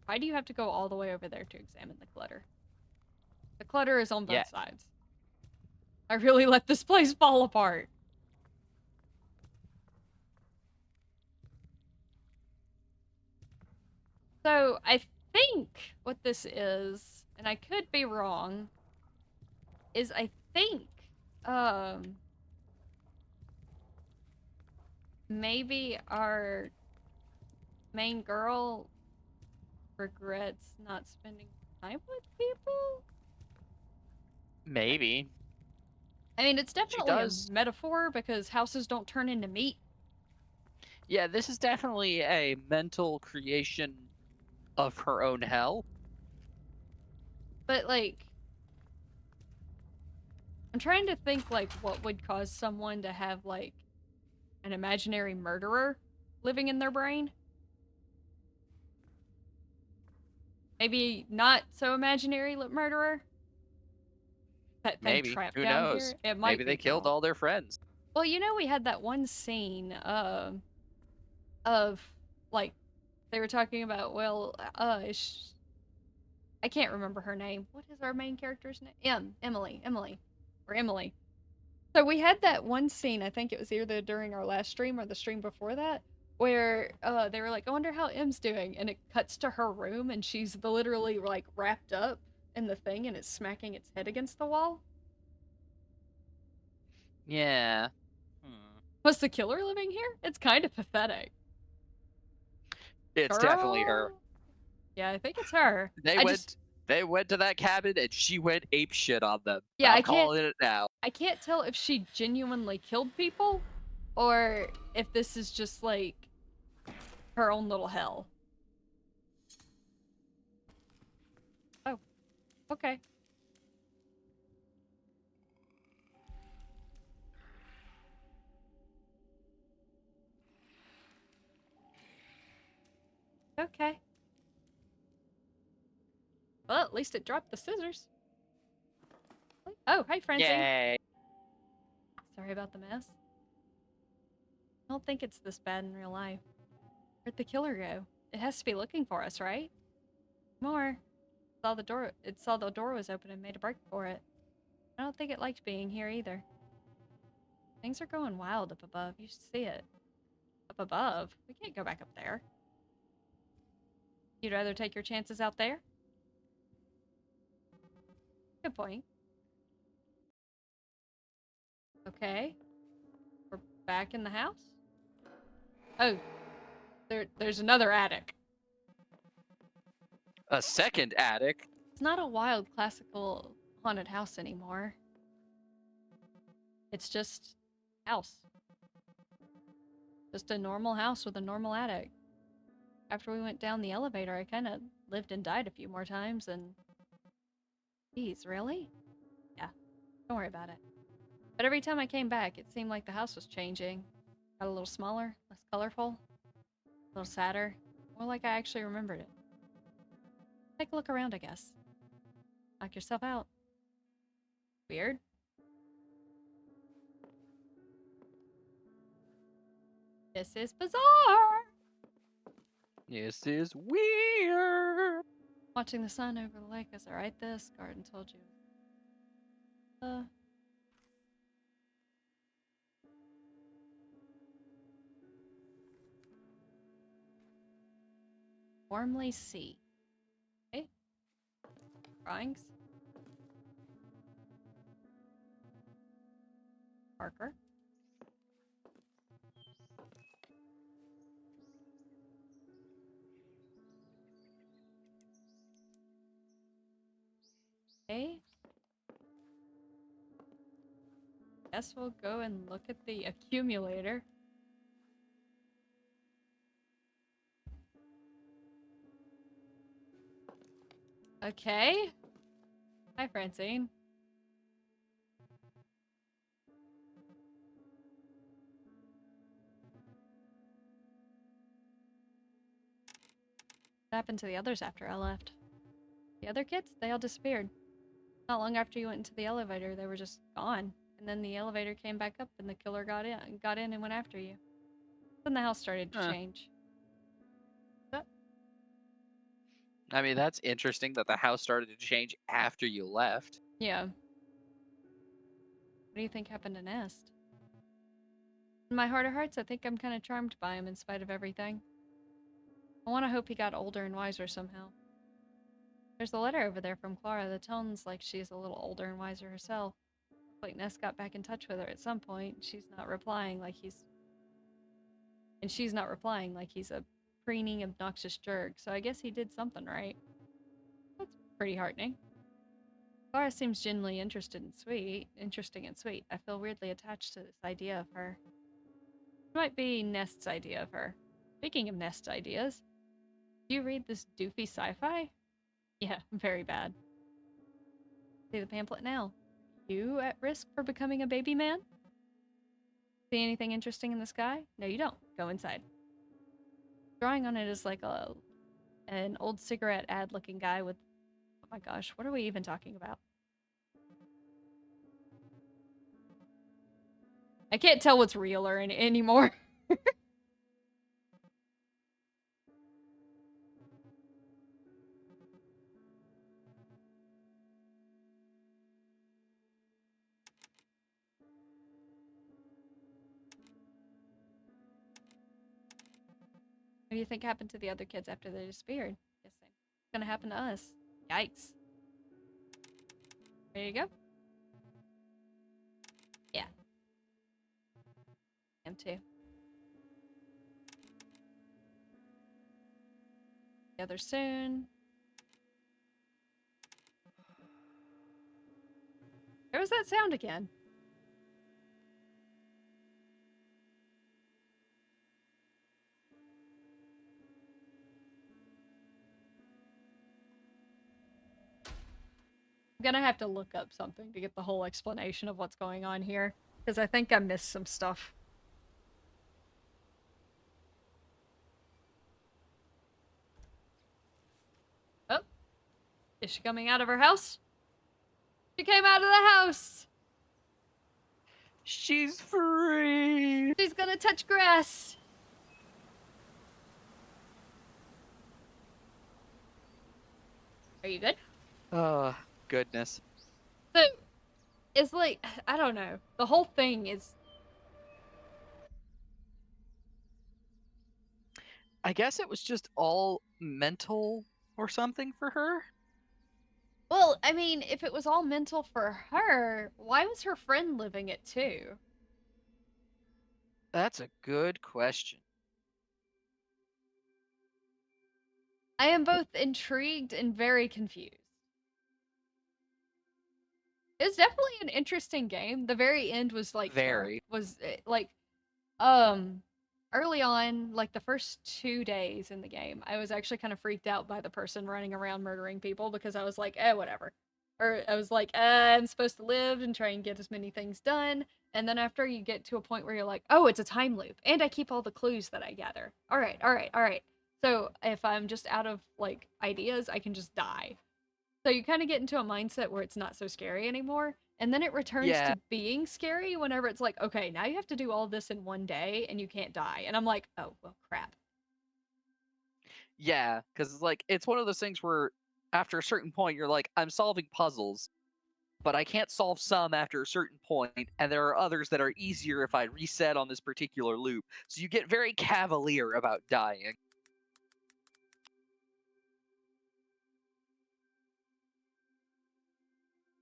Why do you have to go all the way over there to examine the clutter? The clutter is on Yeah. both sides. I really let this place fall apart. So, I think what this is, and I could be wrong, is I think, maybe our main girl regrets not spending time with people? Maybe. I mean, it's She definitely a does. metaphor because houses don't turn into meat. Yeah, this is definitely a mental creation of her own hell. But, like, I'm trying to think, like, what would cause someone to have, like, an imaginary murderer living in their brain. Maybe not so imaginary murderer that thing Maybe. trapped Who down knows? here. It Maybe might they be, killed girl. all their friends. Well, you know, we had that one scene of like they were talking about. Well, I can't remember her name. What is our main character's name? Emily. So we had that one scene, I think it was either during our last stream or the stream before that, where they were like, I wonder how M's doing, and it cuts to her room and she's literally like wrapped up in the thing and it's smacking its head against the wall. Yeah. Was the killer living here? It's kind of pathetic. It's definitely her. Girl. Yeah, I think it's her. They I just went they went to that cabin and she went apeshit on them. yeah, I'm calling it now. I can't tell if she genuinely killed people or if this is just like her own little hell. Oh, okay. Okay. Well, at least it dropped the scissors. Oh, hi, Francine. Yay. Sorry about the mess. I don't think it's this bad in real life. Where'd the killer go? It has to be looking for us, right? More. It saw the door was open and made a break for it. I don't think it liked being here either. Things are going wild up above. You should see it. Up above? We can't go back up there. You'd rather take your chances out there? Good point. Okay. We're back in the house? Oh, there's another attic. A second attic? It's not a wild classical haunted house anymore. It's just a house. Just a normal house with a normal attic. After we went down the elevator, I kind of lived and died a few more times and... Geez, really? Yeah, don't worry about it. But every time I came back, it seemed like the house was changing. Got a little smaller, less colorful, a little sadder, more like I actually remembered it. Take a look around, I guess. Knock yourself out. Weird. This is bizarre! This is weird. Watching the sun over the lake as I write this, Garden told you. Warmly see. Okay. Drawings. Marker. Okay. Guess we'll go and look at the accumulator. Okay. Hi, Francine. What happened to the others after I left? The other kids? They all disappeared. Not long after you went into the elevator, they were just gone. And then the elevator came back up and the killer got in and went after you. Then the house started to change. I mean, that's interesting that the house started to change after you left. Yeah. What do you think happened to Nest? In my heart of hearts, I think I'm kind of charmed by him in spite of everything. I want to hope he got older and wiser somehow. There's a letter over there from Clara that sounds like she's a little older and wiser herself. Looks like Ness got back in touch with her at some point. She's not replying like he's a preening, obnoxious jerk, so I guess he did something right. That's pretty heartening. Clara seems genuinely interesting and sweet. I feel weirdly attached to this idea of her. It might be Nest's idea of her. Speaking of Nest's ideas, do you read this doofy sci-fi? Yeah, very bad. See the pamphlet now. You at risk for becoming a baby man? See anything interesting in the sky? No, you don't. Go inside. Drawing on it is like an old cigarette ad looking guy with, oh my gosh, what are we even talking about? I can't tell what's real or anymore. What do you think happened to the other kids after they disappeared? Guess same. What's gonna happen to us? Yikes. There you go. Yeah. Am too. Together soon. Where was that sound again? I'm gonna have to look up something to get the whole explanation of what's going on here, because I think I missed some stuff. Oh, is she coming out of her house? She came out of the house! She's free! She's gonna touch grass! Are you good? Oh, goodness. So, it's like, I don't know. The whole thing is... I guess it was just all mental or something for her? Well, I mean, if it was all mental for her, why was her friend living it too? That's a good question. I am both intrigued and very confused. It was definitely an interesting game. The very end was like Very. um early on, like the first 2 days in the game, I was actually kind of freaked out by the person running around murdering people because I was like, whatever. Or I was like, I'm supposed to live and try and get as many things done. And then after you get to a point where you're like, oh, it's a time loop, and I keep all the clues that I gather. All right, all right, all right. So if I'm just out of like ideas, I can just die. So you kind of get into a mindset where it's not so scary anymore. And then it returns Yeah, to being scary whenever it's like, okay, now you have to do all this in one day and you can't die. And I'm like, oh, well, crap. yeah, because like it's one of those things where after a certain point you're like, I'm solving puzzles, but I can't solve some after a certain point, and there are others that are easier if I reset on this particular loop. So you get very cavalier about dying.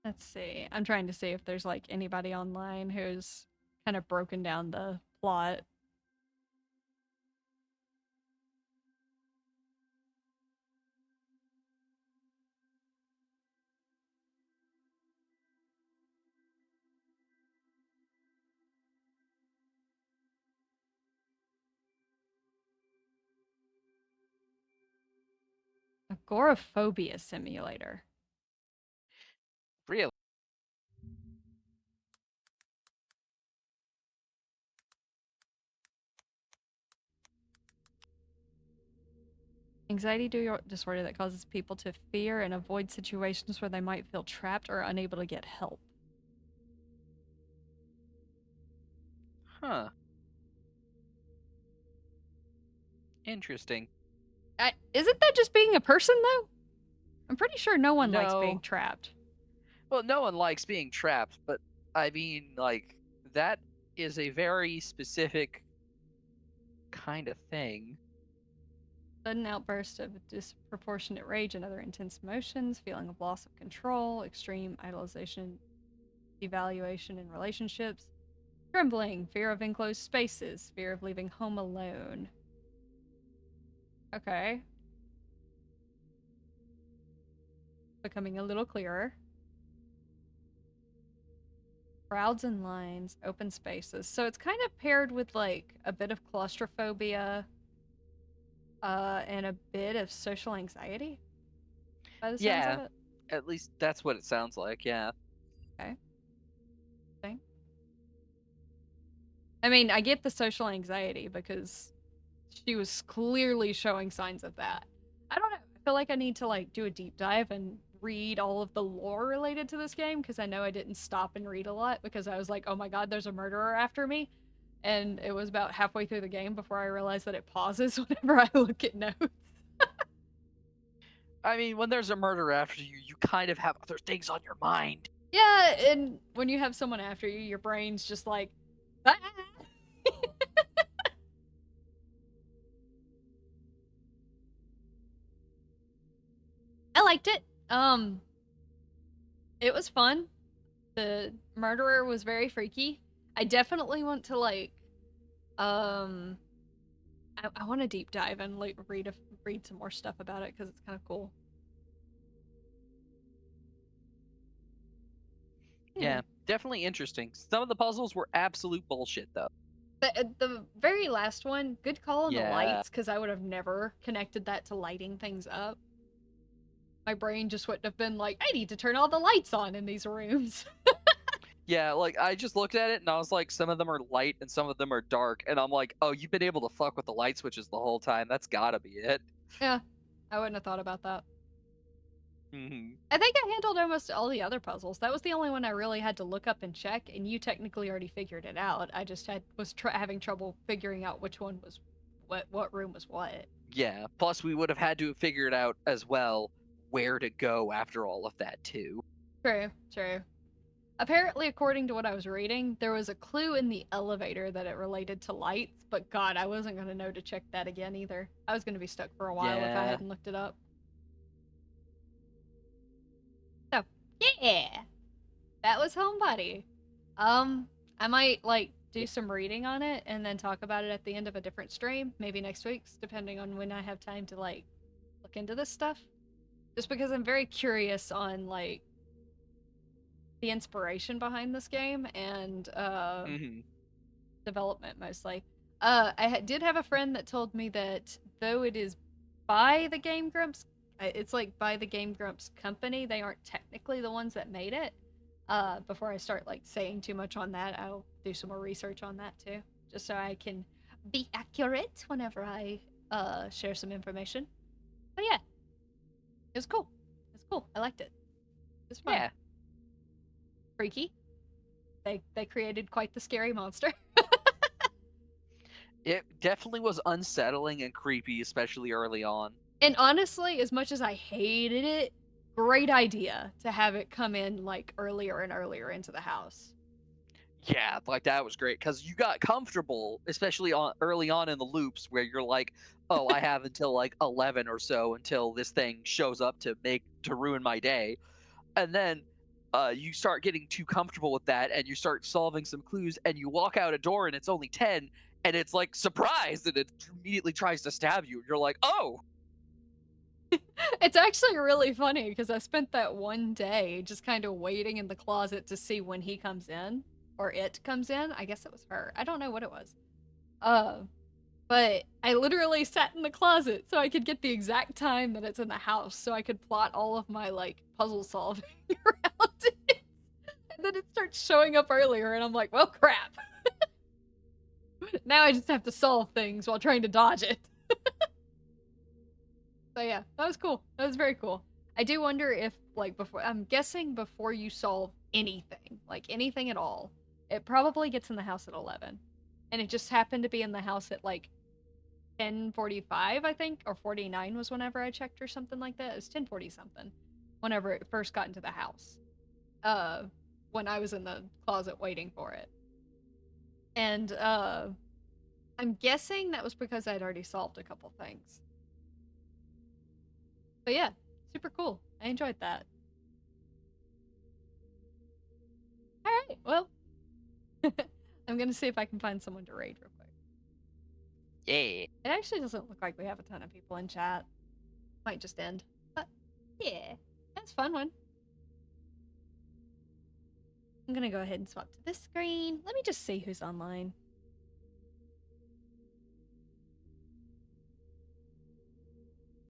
Let's see. I'm trying to see if there's like anybody online who's kind of broken down the plot. agoraphobia simulator. Really? Anxiety disorder that causes people to fear and avoid situations where they might feel trapped or unable to get help. Huh. Interesting. Isn't that just being a person, though? I'm pretty sure no one likes being No. trapped. Well, no one likes being trapped, but I mean, like, that is a very specific kind of thing. Sudden outburst of disproportionate rage and other intense emotions, feeling of loss of control, extreme idolization, devaluation in relationships, trembling, fear of enclosed spaces, fear of leaving home alone. Okay. Becoming a little clearer. Crowds and lines, open spaces. So it's kind of paired with like a bit of claustrophobia, and a bit of social anxiety by the sounds of Yeah, it. at least that's what it sounds like, yeah. Okay. Okay. I mean, I get the social anxiety because she was clearly showing signs of that. I don't know. I feel like I need to like do a deep dive and read all of the lore related to this game because I know I didn't stop and read a lot because I was like, "Oh my god, there's a murderer after me." And it was about halfway through the game before I realized that it pauses whenever I look at notes. I mean, when there's a murder after you, you kind of have other things on your mind. Yeah, and when you have someone after you, your brain's just like, ah! I liked it. It was fun. The murderer was very freaky. I definitely want to like, um, I want to deep dive and like read some more stuff about it because it's kind of cool. Yeah. Yeah, definitely interesting. Some of the puzzles were absolute bullshit, though. The very last one, good call on the Yeah. lights because I would have never connected that to lighting things up. My brain just wouldn't have been like, I need to turn all the lights on in these rooms. Yeah, like, I just looked at it and I was like, some of them are light and some of them are dark. And I'm like, oh, you've been able to fuck with the light switches the whole time. That's gotta be it. Yeah, I wouldn't have thought about that. Hmm. I think I handled almost all the other puzzles. That was the only one I really had to look up and check, and you technically already figured it out. I just was having trouble figuring out which one was what room was what. Yeah, plus we would have had to figure it out as well where to go after all of that, too. True, true. Apparently, according to what I was reading, there was a clue in the elevator that it related to lights, but God, I wasn't going to know to check that again either. I was going to be stuck for a while if I Yeah. hadn't looked it up. So, yeah, that was Homebody. Um, I might like do some reading on it and then talk about it at the end of a different stream, maybe next week's, depending on when I have time to like look into this stuff. Just because I'm very curious on like the inspiration behind this game and Hmm. development mostly. Did have a friend that told me that though it is by the Game Grumps, it's like by the Game Grumps company. They aren't technically the ones that made it. Before I start like saying too much on that, I'll do some more research on that too, just so I can be accurate whenever I share some information. But yeah, it was cool. It was cool. I liked it. It was fun. Yeah. Freaky. They created quite the scary monster. It definitely was unsettling and creepy, especially early on. And honestly, as much as I hated it, great idea to have it come in like earlier and earlier into the house. Yeah, like that was great because you got comfortable, especially on early on in the loops where you're like, "Oh, I have until like 11 or so until this thing shows up to ruin my day," and then you start getting too comfortable with that, and you start solving some clues, and you walk out a door, and it's only 10, and it's like surprise, and it immediately tries to stab you. You're like, "Oh, It's actually really funny because I spent that one day just kind of waiting in the closet to see when he comes in or it comes in. I guess it was her. I don't know what it was. Uh, But I literally sat in the closet so I could get the exact time that it's in the house so I could plot all of my like puzzle solving around it. And then it starts showing up earlier and I'm like, well crap. Now I just have to solve things while trying to dodge it. So yeah, that was cool. That was very cool. I do wonder if like before I'm guessing before you solve anything, like anything at all, it probably gets in the house at 11. And it just happened to be in the house at like 10:45, I think, or 49 was whenever I checked or something like that. It was 10:40 something whenever it first got into the house. Uh when I was in the closet waiting for it. And I'm guessing that was because I'd already solved a couple things. But yeah, super cool. I enjoyed that. All right, well, I'm gonna see if I can find someone to raid real quick. Yeah. It actually doesn't look like we have a ton of people in chat. Might just end. But yeah, that's a fun one. I'm gonna go ahead and swap to this screen. Let me just see who's online.